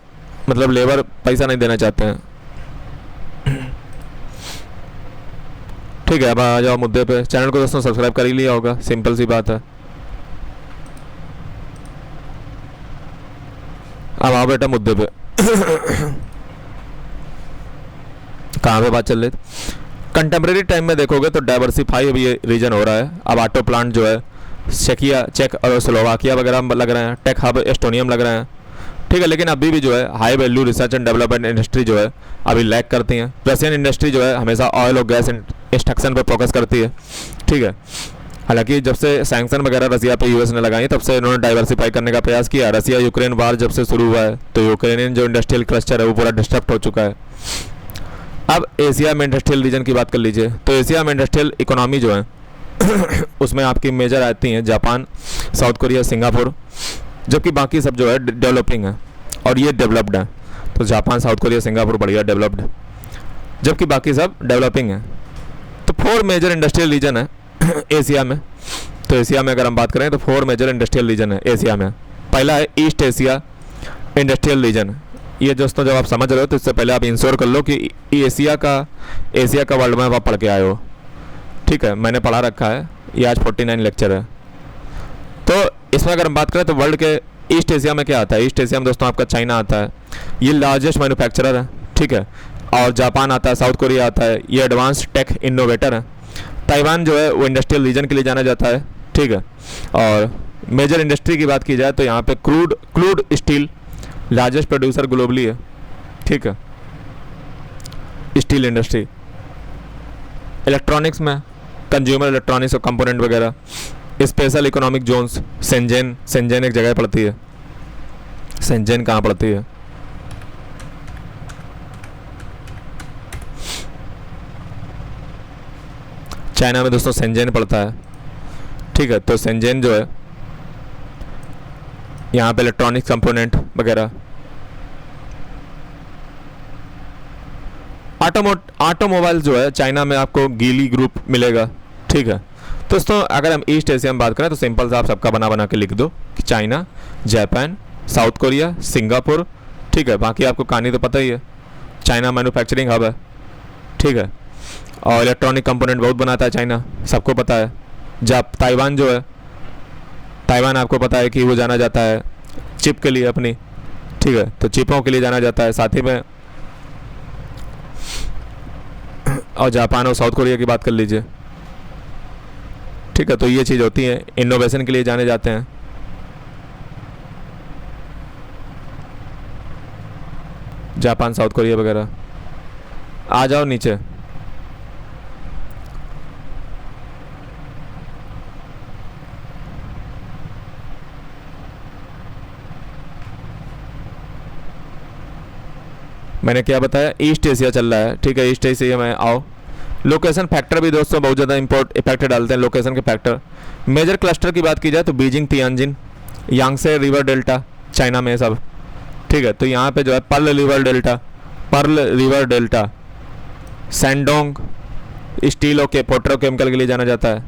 मतलब लेबर पैसा नहीं देना चाहते हैं। ठीक है, अब आ जाओ मुद्दे पे। चैनल को दोस्तों सब्सक्राइब कर ही लिया होगा, सिंपल सी बात है। अब आओ बेटा मुद्दे पे। कहाँ पे बात चल रही थी? कंटेम्प्रेरी टाइम में देखोगे तो डाइवर्सिफाई अभी ये रीजन हो रहा है। अब ऑटो प्लांट जो है चेक और स्लोवाकिया वगैरह लग रहे हैं, टेक हब एस्टोनियम लग रहे हैं। ठीक है, लेकिन अभी भी जो है high value research and development industry जो है अभी लैग करती हैं। रशियन इंडस्ट्री जो है हमेशा ऑयल और गैस एक्सट्रैक्शन पर फोकस करती है। ठीक है, हालांकि जब से सैंक्शन वगैरह रसिया पे यूएस ने लगाई तब से इन्होंने डाइवर्सिफाई करने का प्रयास किया। रसिया यूक्रेन वार जब से शुरू हुआ है तो यूक्रेनियन जो इंडस्ट्रियल क्लस्टर है वो पूरा डिस्टर्ब हो चुका है। अब एशिया में इंडस्ट्रियल रीजन की बात कर लीजिए तो एशिया में इंडस्ट्रियल इकोनॉमी जो है उसमें आपकी मेजर आती हैं जापान, साउथ कोरिया, सिंगापुर, जबकि बाकी सब जो है डेवलपिंग है और ये डेवलप्ड है। तो जापान, साउथ कोरिया, सिंगापुर बढ़िया डेवलप्ड है, जबकि बाकी सब डेवलपिंग है। तो 4 मेजर इंडस्ट्रियल रीजन है एशिया में। तो एशिया में अगर हम बात करें तो 4 मेजर इंडस्ट्रियल रीजन है एशिया में। पहला है ईस्ट एशिया इंडस्ट्रियल रीजन। ये दोस्तों जब आप समझ रहे हो तो इससे पहले आप इंश्योर कर लो कि एशिया का वर्ल्ड मैप आप पढ़ के आए हो। ठीक है, मैंने पढ़ा रखा है, ये आज 49 लेक्चर है। तो इसमें अगर हम बात करें तो वर्ल्ड के ईस्ट एशिया में क्या आता है? ईस्ट एशिया में दोस्तों आपका चाइना आता है, ये लार्जेस्ट मैन्युफैक्चरर है। ठीक है, और जापान आता है, साउथ कोरिया आता है, ये एडवांस टेक इनोवेटर है। ताइवान जो है वो इंडस्ट्रियल रीजन के लिए जाना जाता है। ठीक है, और मेजर इंडस्ट्री की बात की जाए तो यहाँ पे crude steel largest producer globally है। ठीक है, स्टील इंडस्ट्री। इलेक्ट्रॉनिक्स में कंज्यूमर इलेक्ट्रॉनिक्स और कंपोनेंट वगैरह, स्पेशल इकोनॉमिक जोन्स, सेंजेन एक जगह पड़ती है। सेंजेन कहाँ पड़ती है? चाइना में दोस्तों सेंजेन पड़ता है। ठीक है, तो सेंजेन जो है यहाँ पे इलेक्ट्रॉनिक्स कंपोनेंट वगैरह, ऑटोमोबाइल जो है चाइना में आपको गीली ग्रुप मिलेगा। ठीक है, दोस्तों अगर हम ईस्ट एशिया में बात करें तो सिंपल सा आप सबका बना के लिख दो कि China, Japan, south Korea, Singapore. ठीक है, बाकी आपको कहानी तो पता ही है, चाइना मैन्युफैक्चरिंग हब है। ठीक है, और इलेक्ट्रॉनिक कंपोनेंट बहुत बनाता है चाइना, सबको पता है। ताइवान जो है, ताइवान आपको पता है कि वो जाना जाता है चिप के लिए अपनी। ठीक है, तो चिपों के लिए जाना जाता है साथ ही में। और जापान और साउथ कोरिया की बात कर लीजिए। ठीक है, तो ये चीज़ होती है, इनोवेशन के लिए जाने जाते हैं। जापान, साउथ कोरिया वगैरह। आ जाओ नीचे। मैंने क्या बताया? ईस्ट एशिया चल रहा है। ठीक है, ईस्ट एशिया में आओ। लोकेशन फैक्टर भी दोस्तों बहुत ज़्यादा इफेक्ट डालते हैं, लोकेशन के फैक्टर। मेजर क्लस्टर की बात की जाए तो Beijing, Tianjin, यांगसे river delta China में सब। ठीक है, तो यहाँ पे जो है पर्ल रिवर डेल्टा, सैंडोंग स्टील और पेट्रोकेमिकल के लिए जाना जाता है।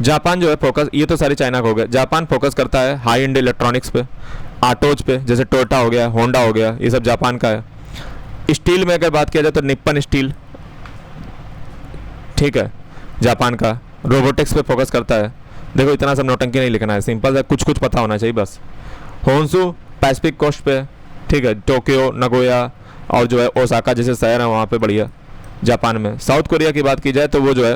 जापान जो है फोकस, ये तो सारी चाइना को हो गया। जापान फोकस करता है हाई एंड इलेक्ट्रॉनिक्स पे, ऑटोज पे, जैसे टोयोटा हो गया, होंडा हो गया, ये सब जापान का है। स्टील में अगर बात किया जाए तो निप्पन स्टील, ठीक है, जापान का। रोबोटिक्स पे फोकस करता है। देखो इतना सब नौटंकी नहीं लिखना है, सिंपल है, कुछ पता होना चाहिए बस। होन्सू पैसिफिक कोस्ट पे। ठीक है, टोक्यो, नगोया और जो है ओसाका जैसे शहर है वहाँ पे बढ़िया जापान में। साउथ कोरिया की बात की जाए तो वो जो है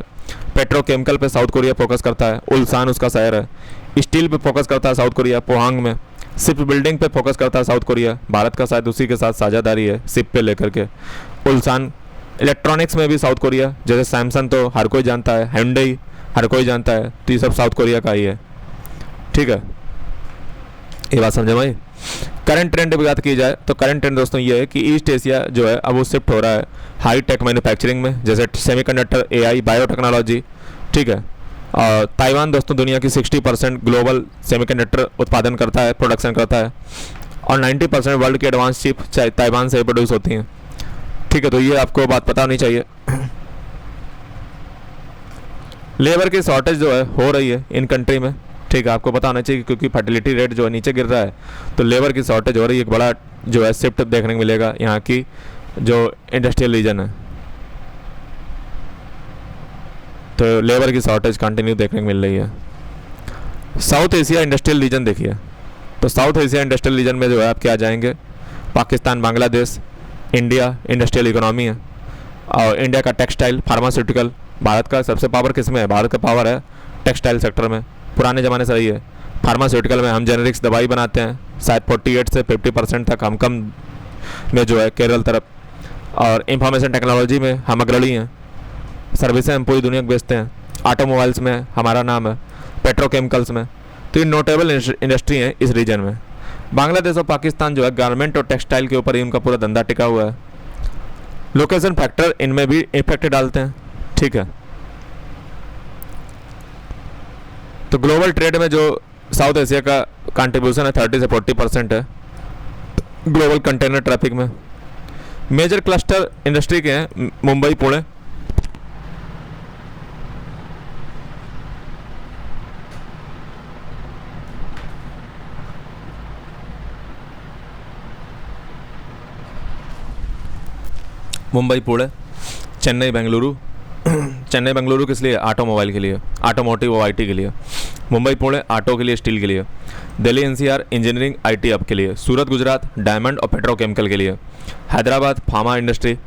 पेट्रोकेमिकल पे साउथ कोरिया फोकस करता है, उल्सान उसका शहर है। स्टील पे फोकस करता है साउथ कोरिया, पोहांग में। शिप बिल्डिंग पे फोकस करता है साउथ कोरिया, भारत का शायद उसी के साथ साझेदारी है शिप पे लेकर के, उल्सान। इलेक्ट्रॉनिक्स में भी साउथ कोरिया, जैसे सैमसंग तो हर कोई जानता है, hyundai हर कोई जानता है, तो ये सब साउथ कोरिया का ही है। ठीक है, ये बात समझे भाई। करंट ट्रेंड की बात की जाए तो करंट ट्रेंड दोस्तों ये है कि ईस्ट एशिया जो है अब वो शिफ्ट हो रहा है हाई टेक मैन्युफैक्चरिंग में, जैसे सेमीकंडक्टर, एआई, बायोटेक्नोलॉजी, ठीक है। और ताइवान दोस्तों दुनिया की 60% ग्लोबल सेमीकंडक्टर उत्पादन करता है, प्रोडक्शन करता है, और 90% वर्ल्ड की एडवांस चिप ताइवान से प्रोड्यूस होती हैं, ठीक है। तो ये आपको बात पता होनी चाहिए। लेबर की शॉर्टेज जो है हो रही है इन कंट्री में, ठीक है, आपको पता होना चाहिए, क्योंकि फर्टिलिटी रेट जो है नीचे गिर रहा है, तो लेबर की शॉर्टेज हो रही है। एक बड़ा जो है शिफ्ट देखने को मिलेगा यहाँ की जो इंडस्ट्रियल रीजन है, तो लेबर की शॉर्टेज कंटिन्यू देखने को मिल रही है। साउथ एशिया इंडस्ट्रियल रीजन देखिए, तो साउथ एशिया इंडस्ट्रियल रीजन में जो है आप क्या जाएंगे, Pakistan, Bangladesh, India industrial economy है, और इंडिया का टेक्सटाइल, फार्मास्यूटिकल, भारत का सबसे पावर किस में है, भारत का पावर है टेक्सटाइल सेक्टर में, पुराने ज़माने से रही है। फार्मास्यूटिकल में हम जेनरिक्स दवाई बनाते हैं, शायद 48 से 50% तक हम कम में जो है केरल तरफ, और इंफॉर्मेशन टेक्नोलॉजी में हम अग्रणी हैं, सर्विसें हम पूरी दुनिया को बेचते हैं, ऑटोमोबाइल्स में हमारा नाम है, पेट्रोकेमिकल्स में, तो ये नोटेबल इंडस्ट्री हैं इस रीजन में। बांग्लादेश और पाकिस्तान जो है गारमेंट और टेक्सटाइल के ऊपर ही उनका पूरा धंधा टिका हुआ है। लोकेशन फैक्टर इनमें भी इफेक्ट डालते हैं, ठीक है। तो ग्लोबल ट्रेड में जो साउथ एशिया का कंट्रीब्यूशन है 30 से 40% है ग्लोबल कंटेनर ट्रैफिक में। मेजर क्लस्टर इंडस्ट्री के हैं मुंबई, पुणे, मुंबई, पुणे, चेन्नई, बेंगलुरु। चेन्नई बेंगलुरु किस लिए, ऑटोमोबाइल के लिए, ऑटोमोटिव और आईटी के लिए। मुंबई पुणे ऑटो के लिए, स्टील के लिए। दिल्ली एनसीआर इंजीनियरिंग आईटी अब के लिए। सूरत गुजरात डायमंड और पेट्रोकेमिकल के लिए। Hyderabad pharma industry.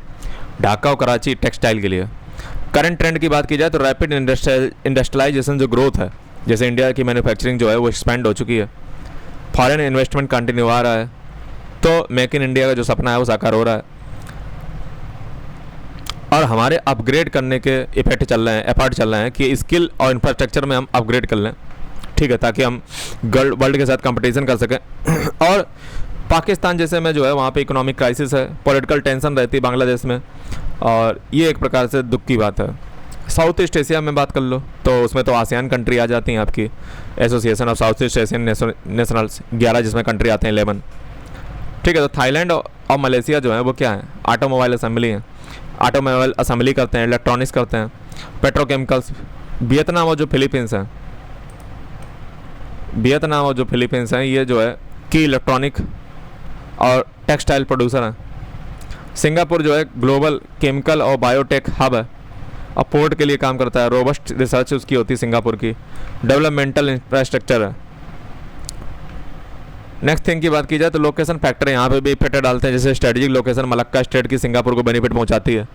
ढाका और कराची टेक्सटाइल के लिए। करंट ट्रेंड की बात की जाए तो रैपिड इंडस्ट्रियलाइजेशन जो ग्रोथ है, जैसे इंडिया की मैन्युफैक्चरिंग जो है वो एक्सपेंड हो चुकी है, फॉरेन इन्वेस्टमेंट कंटिन्यू आ रहा है, तो मेक इन इंडिया का जो सपना है वो साकार हो रहा है, और हमारे अपग्रेड करने के इफेक्ट चल रहे हैं, एफर्ट चल रहे हैं कि स्किल और इंफ्रास्ट्रक्चर में हम अपग्रेड कर लें, ठीक है, ताकि हम वर्ल्ड के साथ कंपटीशन कर सकें। और पाकिस्तान जैसे में जो है वहाँ पे इकोनॉमिक क्राइसिस है, पॉलिटिकल टेंशन रहती है बांग्लादेश में, और ये एक प्रकार से दुख की बात है। साउथ ईस्ट एशिया में बात कर लो तो उसमें तो आसियान कंट्री आ जाती हैं आपकी, association of south east Asian nationals 11 जिसमें कंट्री आते हैं 11, ठीक है। तो थाईलैंड और मलेशिया जो है वो क्या है, ऑटोमोबाइल असेंबली है, ऑटोमोबाइल असेंबली करते हैं, इलेक्ट्रॉनिक्स करते हैं, पेट्रोकेमिकल्स। वियतनाम और जो फिलीपींस हैं, वियतनाम और जो फिलीपींस हैं ये जो है की इलेक्ट्रॉनिक और टेक्सटाइल प्रोड्यूसर हैं। सिंगापुर जो है ग्लोबल केमिकल और बायोटेक हब है और पोर्ट के लिए काम करता है, रोबस्ट रिसर्च उसकी होती है सिंगापुर की, डेवलपमेंटल इंफ्रास्ट्रक्चर है। नेक्स्ट थिंग की बात की जाए तो लोकेशन फैक्टर यहाँ पे भी इफेक्ट डालते हैं, जैसे स्ट्रेटेजिक लोकेशन मलक्का स्टेट की सिंगापुर को बेनिफिट पहुँचाती है।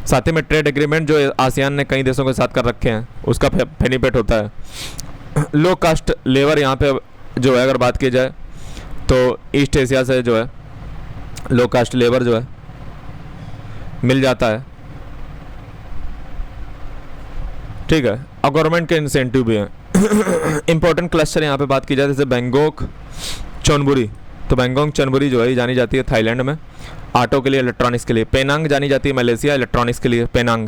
साथ ही में ट्रेड एग्रीमेंट जो आसियान ने कई देशों के साथ कर रखे हैं उसका बेनिफिट होता है। लो कास्ट लेबर यहाँ पे जो है अगर बात की जाए तो ईस्ट एशिया से जो है लो कास्ट लेबर जो है मिल जाता है, ठीक है, और गवर्नमेंट के इंसेंटिव भी हैं। इंपॉर्टेंट क्लस्टर यहाँ पे बात की जाए जैसे बैंकॉक, चोनबुरी, तो बैंकॉक चोनबुरी जो है ये जानी जाती है थाईलैंड में ऑटो के लिए, इलेक्ट्रॉनिक्स के लिए। पेनांग जानी जाती है मलेशिया, इलेक्ट्रॉनिक्स के लिए, पेनांग।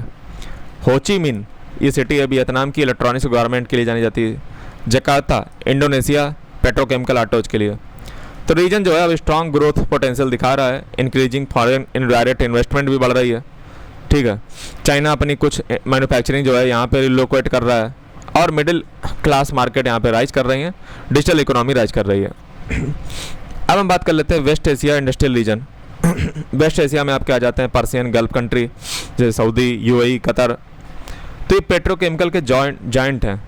होची मिन ये सिटी है वियतनाम की, इलेक्ट्रॉनिक्स गवर्नमेंट के लिए जानी जाती है। जकार्ता इंडोनेशिया, पेट्रोकेमिकल ऑटोज के लिए। तो रीजन जो है अब स्ट्रॉन्ग ग्रोथ पोटेंशियल दिखा रहा है, इंक्रीजिंग फॉरेन डायरेक्ट इन्वेस्टमेंट भी बढ़ रही है, ठीक है। चाइना अपनी कुछ मैन्युफैक्चरिंग जो है यहाँ पे रिलोकेट कर रहा है, और मिडिल क्लास मार्केट यहाँ पे राइज कर रही हैं, डिजिटल इकोनॉमी राइज कर रही है। अब हम बात कर लेते हैं West Asia industrial region. West Asia में आप क्या आ जाते हैं, पर्सियन गल्फ कंट्री जैसे सऊदी, यूएई, कतर। तो ये पेट्रोकेमिकल के जॉइंट हैं,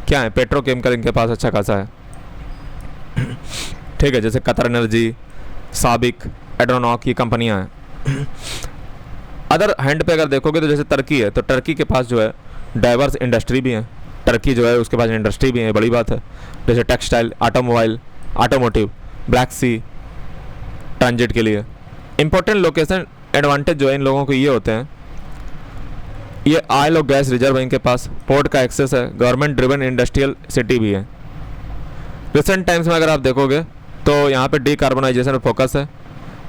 क्या है, पेट्रोकेमिकल इनके पास अच्छा खासा है, ठीक है, जैसे कतर एनर्जी, साबिक, एड्रोनॉक, ये कंपनियां हैं। अदर हैंड पे अगर देखोगे तो जैसे तुर्की है, तो तुर्की के पास जो है डाइवर्स इंडस्ट्री भी है, तुर्की जो है उसके पास इंडस्ट्री भी है, बड़ी बात है, जैसे टेक्सटाइल, ऑटोमोबाइल, ऑटोमोटिव, ब्लैक सी ट्रांजिट के लिए। इंपॉर्टेंट लोकेशन एडवांटेज जो है इन लोगों को ये होते हैं, ये ऑयल और गैस रिजर्व है इनके पास, पोर्ट का एक्सेस है, गवर्नमेंट ड्रिवन इंडस्ट्रियल सिटी भी है। रिसेंट टाइम्स में अगर आप देखोगे तो यहाँ पे डीकार्बोनाइजेशन पर फोकस है।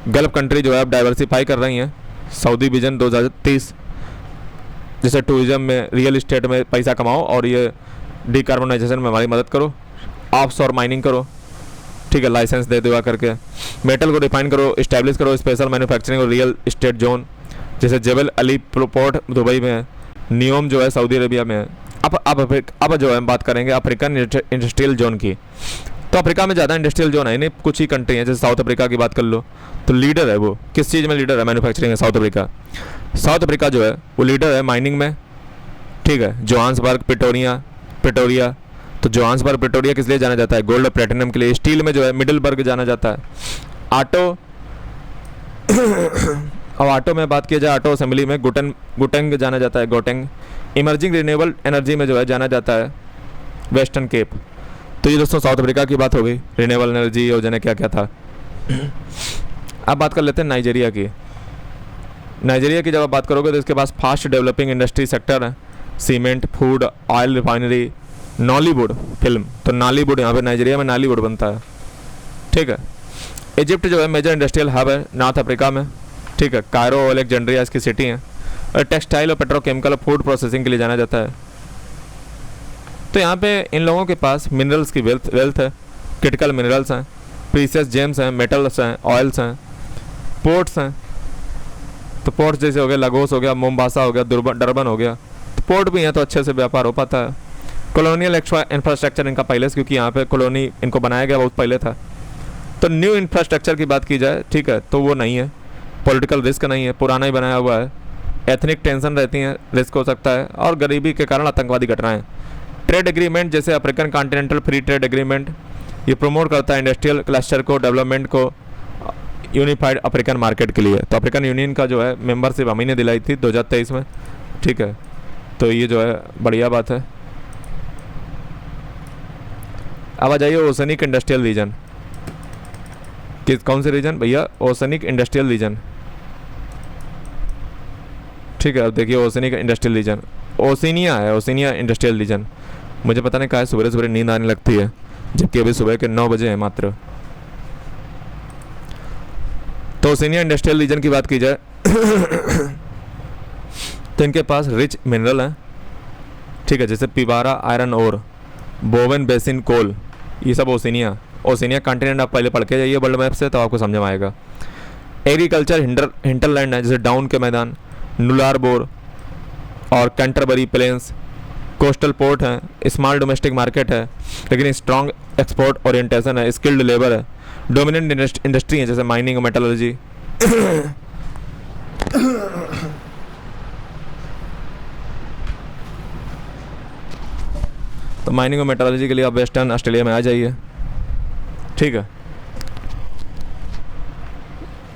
गल्फ कंट्री जो है अब डाइवर्सिफाई कर रही हैं। सऊदी विजन 2030, जैसे टूरिज्म में, रियल इस्टेट में पैसा कमाओ और ये डीकार्बोनाइजेशन में हमारी मदद करो, ऑफशोर माइनिंग करो, ठीक है, लाइसेंस दे देवा करके, मेटल को रिफाइन करो, इस्टेब्लिश करो स्पेशल मैन्युफैक्चरिंग और रियल इस्टेट जोन, जैसे जेबल अली पोर्ट दुबई में है, नियोम जो है सऊदी अरेबिया में है। अब जो है हम बात करेंगे अफ्रीकन इंडस्ट्रियल जोन की। तो अफ्रीका में ज़्यादा इंडस्ट्रियल जोन है नहीं, कुछ ही कंट्री हैं, जैसे साउथ अफ्रीका की बात कर लो तो लीडर है वो, किस चीज़ में लीडर है? मैन्युफैक्चरिंग है साउथ अफ्रीका। साउथ अफ्रीका जो है वो लीडर है माइनिंग में, ठीक है। जोहान्सबर्ग, प्रिटोरिया, तो जोहान्सबर्ग प्रिटोरिया किस लिए जाना जाता है? गोल्ड और प्लेटिनम के लिए। स्टील में जो है मिडलबर्ग जाना जाता है। ऑटो अब ऑटो में बात किया जाए, ऑटो असेंबली में गुटेंग जाना जाता है, गोटेंग। इमर्जिंग रिन्यूएबल एनर्जी में जो है जाना जाता है वेस्टर्न केप। तो ये दोस्तों साउथ अफ्रीका की बात हो गई, रिन्यूएबल एनर्जी योजना क्या क्या था। अब बात कर लेते हैं नाइजीरिया की। नाइजीरिया की जब आप बात करोगे तो इसके पास फास्ट डेवलपिंग इंडस्ट्री सेक्टर है, cement, food, oil refinery, Nollywood film. तो नॉलीवुड यहाँ पे नाइजीरिया में नॉलीवुड बनता है, ठीक है। इजिप्ट जो है मेजर इंडस्ट्रियल हब है नॉर्थ अफ्रीका में, ठीक है। कायरो और अलेक्जेंड्रिया इसकी सिटी है। और टेक्सटाइल और पेट्रोकेमिकल और फूड प्रोसेसिंग के लिए जाना जाता है। तो यहाँ पे इन लोगों के पास मिनरल्स की वेल्थ है, क्रिटिकल मिनरल्स हैं, प्रीसियस जेम्स हैं, मेटल्स हैं, ऑयल्स हैं, पोर्ट्स हैं। तो पोर्ट्स जैसे हो गया लागोस हो गया, मोम्बासा हो गया, डरबन हो गया, तो पोर्ट भी हैं तो अच्छे से व्यापार हो पाता है। कॉलोनियल इंफ्रास्ट्रक्चर इनका पहले से, क्योंकि यहाँ पे कॉलोनी इनको बनाया गया बहुत पहले था। तो न्यू इंफ्रास्ट्रक्चर की बात की जाए, ठीक है, तो वो नहीं है। पॉलिटिकल रिस्क नहीं है, पुराना ही बनाया हुआ है। एथनिक टेंशन रहती हैं, रिस्क हो सकता है, और गरीबी के कारण आतंकवादी घटनाएं। ट्रेड एग्रीमेंट जैसे African continental free trade agreement, ये प्रमोट करता है इंडस्ट्रियल क्लस्टर को, डेवलपमेंट को, यूनिफाइड अफ्रीकन मार्केट के लिए। तो अफ्रीकन यूनियन का जो है मेंबरशिप हम ही ने दिलाई थी 2023 में, ठीक है। तो ये जो है बढ़िया बात है। अब आ जाइए ओशनिक इंडस्ट्रियल रीजन। कौन से रीजन भैया? ओशनिक इंडस्ट्रियल रीजन, ठीक है। अब देखिए ओशनिक इंडस्ट्रियल रीजन, ओशिनिया है, ओशिनिया इंडस्ट्रियल रीजन। मुझे पता नहीं कहा है, सुबह सुबह नींद आने लगती है, जबकि अभी सुबह के 9 बजे हैं मात्र। तो ओशिनिया इंडस्ट्रियल रीजन की बात की जाए तो इनके पास रिच मिनरल हैं, ठीक है, जैसे पिबारा आयरन ओर, बोवेन बेसिन कोल, ये सब ओशिनिया कॉन्टिनेंट आप पहले पढ़ के जाइए वर्ल्ड मैप से, तो आपको समझ में आएगा। एग्रीकल्चर हिंटरलैंड है, जैसे डाउन के मैदान, नुलारबोर और कैंटरबरी प्लेन्स। कोस्टल पोर्ट है, स्मॉल डोमेस्टिक मार्केट है, लेकिन स्ट्रॉन्ग एक्सपोर्ट ओरिएंटेशन है, स्किल्ड लेबर है, डोमिनेंट इंडस्ट्री है जैसे माइनिंग और मेटलर्जी। तो माइनिंग और मेटलर्जी के लिए आप वेस्टर्न ऑस्ट्रेलिया में आ जाइए, ठीक है।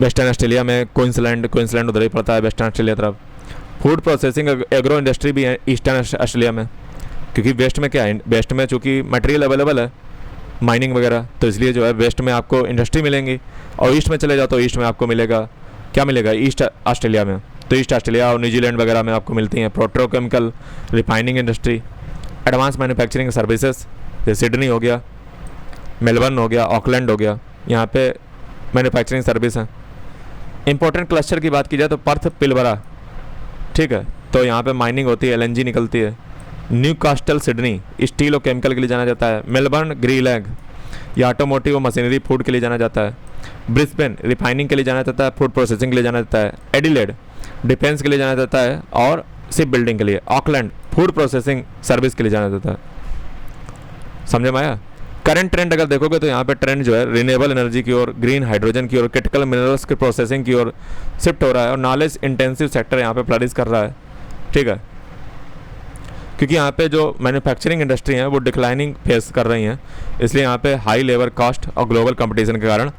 वेस्टर्न ऑस्ट्रेलिया में क्वींसलैंड उधर ही पड़ता है, वेस्टर्न ऑस्ट्रेलिया तरफ। फूड प्रोसेसिंग एग्रो इंडस्ट्री भी है ईस्टर्न ऑस्ट्रेलिया में, क्योंकि वेस्ट में क्या है, वेस्ट में चूँकि मटेरियल अवेलेबल है माइनिंग वगैरह, तो इसलिए जो है वेस्ट में आपको इंडस्ट्री मिलेंगी। और ईस्ट में चले जाओ तो ईस्ट में आपको मिलेगा, क्या मिलेगा ईस्ट ऑस्ट्रेलिया में? तो ईस्ट ऑस्ट्रेलिया और न्यूजीलैंड वगैरह में आपको मिलती हैं petrochemical, refining industry, advance manufacturing services, जैसे सिडनी हो गया, मेलबर्न हो गया, ऑकलैंड हो गया, यहाँ पे मैन्युफैक्चरिंग सर्विस है। इंपॉर्टेंट क्लस्टर की बात की जाए तो पर्थ पिलबरा, ठीक है, तो यहाँ पे माइनिंग होती है, एलएनजी निकलती है। न्यू कास्टल सिडनी स्टील और केमिकल के लिए जाना जाता है। मेलबर्न ग्रीलैंड या ऑटोमोटिव और मशीनरी फूड के लिए जाना जाता है। ब्रिस्बेन रिफाइनिंग के लिए जाना जाता है, फूड प्रोसेसिंग के लिए जाना जाता है। एडिलेड डिफेंस के लिए जाना जाता है और शिप बिल्डिंग के लिए। ऑकलैंड फूड प्रोसेसिंग सर्विस के लिए जाना जाता है। समझ में आया? करंट ट्रेंड अगर देखोगे तो यहाँ पे ट्रेंड जो है रिन्यूएबल एनर्जी की ओर, ग्रीन हाइड्रोजन की ओर, क्रिटिकल मिनरल्स की प्रोसेसिंग की ओर शिफ्ट हो रहा है और नॉलेज इंटेंसिव सेक्टर यहाँ पे फ्लरिश कर रहा है, ठीक है। क्योंकि यहाँ पे जो मैन्युफैक्चरिंग इंडस्ट्री हैं वो डिक्लाइनिंग फेस कर रही हैं, इसलिए यहाँ पे हाई लेबर कॉस्ट और ग्लोबल कंपटीशन के कारण,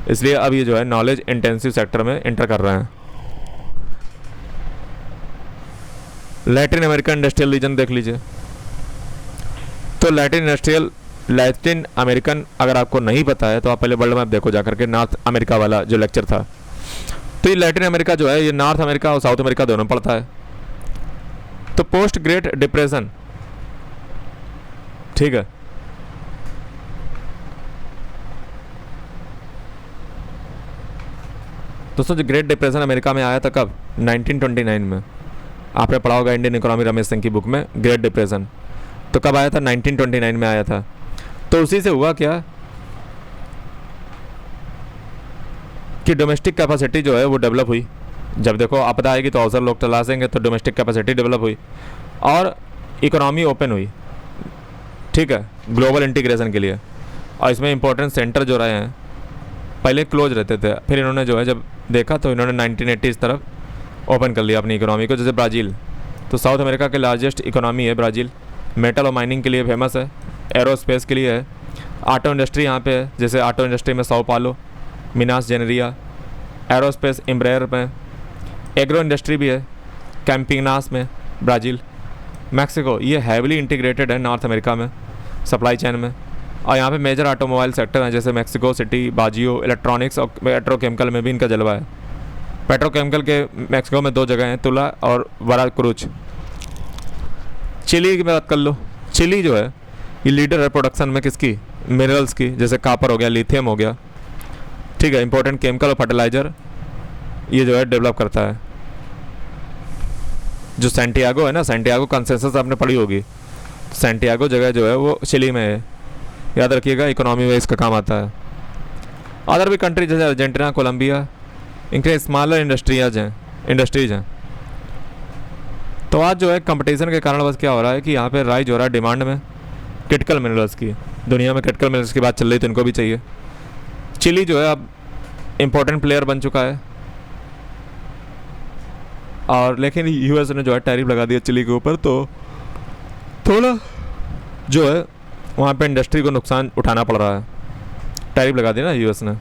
इसलिए अब ये जो है नॉलेज इंटेंसिव सेक्टर में एंटर कर रहे हैं। लैटिन अमेरिकन इंडस्ट्रियल रीजन देख लीजिए। तो लैटिन अमेरिकन अगर आपको नहीं पता है तो आप पहले वर्ल्ड मैप देखो जाकर के, नॉर्थ अमेरिका वाला जो लेक्चर था। तो ये लैटिन अमेरिका जो है ये नॉर्थ अमेरिका और साउथ अमेरिका दोनों पड़ता है। तो पोस्ट ग्रेट डिप्रेशन, ठीक है, दोस्तों जो ग्रेट डिप्रेशन अमेरिका में आया था कब? 1929 में। आपने पढ़ा होगा इंडियन इकोनॉमी रमेश सिंह की बुक में, ग्रेट डिप्रेशन। तो कब आया था? 1929 में आया था। तो उसी से हुआ क्या कि डोमेस्टिक कैपेसिटी जो है वो डेवलप हुई। जब देखो आपदा आएगी तो अवसर लोग तलाशेंगे, तो डोमेस्टिक कैपेसिटी डेवलप हुई और इकोनॉमी ओपन हुई, ठीक है, ग्लोबल इंटीग्रेशन के लिए। और इसमें इंपॉर्टेंट सेंटर जो रहे हैं पहले क्लोज रहते थे, फिर इन्होंने जो है जब देखा तो इन्होंने 1980 तरफ ओपन कर लिया अपनी इकोनॉमी को। जैसे ब्राज़ील, तो साउथ अमेरिका के लार्जेस्ट इकोनॉमी है ब्राज़ील। मेटल और माइनिंग के लिए फेमस है, एरोस्पेस के लिए है, ऑटो इंडस्ट्री यहाँ पे है। जैसे ऑटो इंडस्ट्री में साओ पालो, मिनास जेनेरिया, एरोस्पेस इम्ब्रेयर में, एग्रो इंडस्ट्री भी है कैंपिनास में ब्राज़ील। मैक्सिको ये हैविली इंटीग्रेटेड है नॉर्थ अमेरिका में सप्लाई चेन में। और यहाँ पे मेजर ऑटोमोबाइल सेक्टर हैं जैसे मैक्सिको सिटी, बाजियो, इलेक्ट्रॉनिक्स और पेट्रोकेमिकल में भी इनका जलवा है। पेट्रोकेमिकल के मैक्सिको में 2 जगह हैं, तुला और वराक्रुज। चिली की बात कर लो, चिली जो है ये लीडर है प्रोडक्शन में किसकी? मिनरल्स की, जैसे कापर हो गया, लिथियम हो गया, ठीक है, इंपॉर्टेंट केमिकल और फर्टिलाइज़र ये जो है डेवलप करता है। जो सैंटियागो है ना, सैंटियागो कंसेंसस आपने पढ़ी होगी, सैंटियागो जगह जो है वो चिली में है, याद रखिएगा, इकोनॉमी में इसका काम आता है। अदर भी कंट्री जैसे अर्जेंटीना, कोलंबिया, इनके स्मॉलर इंडस्ट्रीज हैं। तो आज जो है कंपटीशन के कारण बस क्या हो रहा है कि यहाँ पे राइज हो रहा है डिमांड में क्रिटिकल मिनरल्स की। दुनिया में क्रिटिकल मिनरल्स की बात चल रही तो इनको भी चाहिए। चिली जो है अब इम्पोर्टेंट प्लेयर बन चुका है, और लेकिन यूएस ने जो है टैरिफ लगा दिया चिली के ऊपर, तो थोड़ा जो है वहाँ पे इंडस्ट्री को नुकसान उठाना पड़ रहा है। टैरिफ लगा दिया ना यूएस ने।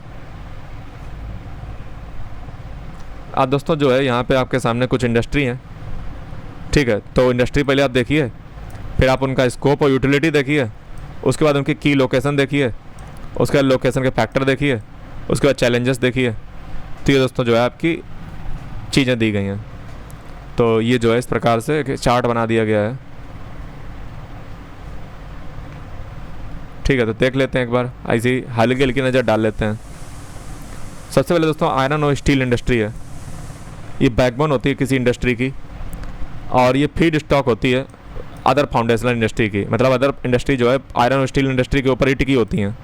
अब दोस्तों जो है यहाँ पे आपके सामने कुछ इंडस्ट्री हैं, ठीक है, तो इंडस्ट्री पहले आप देखिए, फिर आप उनका स्कोप और यूटिलिटी देखिए, उसके बाद उनकी की लोकेशन देखिए, उसके बाद लोकेशन के फैक्टर देखिए, उसके बाद चैलेंजेस देखिए। तो ये दोस्तों जो है आपकी चीज़ें दी गई हैं। तो ये जो है इस प्रकार से चार्ट बना दिया गया है, ठीक है। तो देख लेते हैं एक बार, ऐसी हल्की हल्की नज़र डाल लेते हैं। सबसे पहले दोस्तों आयरन और स्टील इंडस्ट्री है, ये बैकबोन होती है किसी इंडस्ट्री की, और ये फीड स्टॉक होती है अदर फाउंडेशनल इंडस्ट्री की। मतलब अदर इंडस्ट्री जो है आयरन और स्टील इंडस्ट्री के ऊपर ही टिकी होती हैं।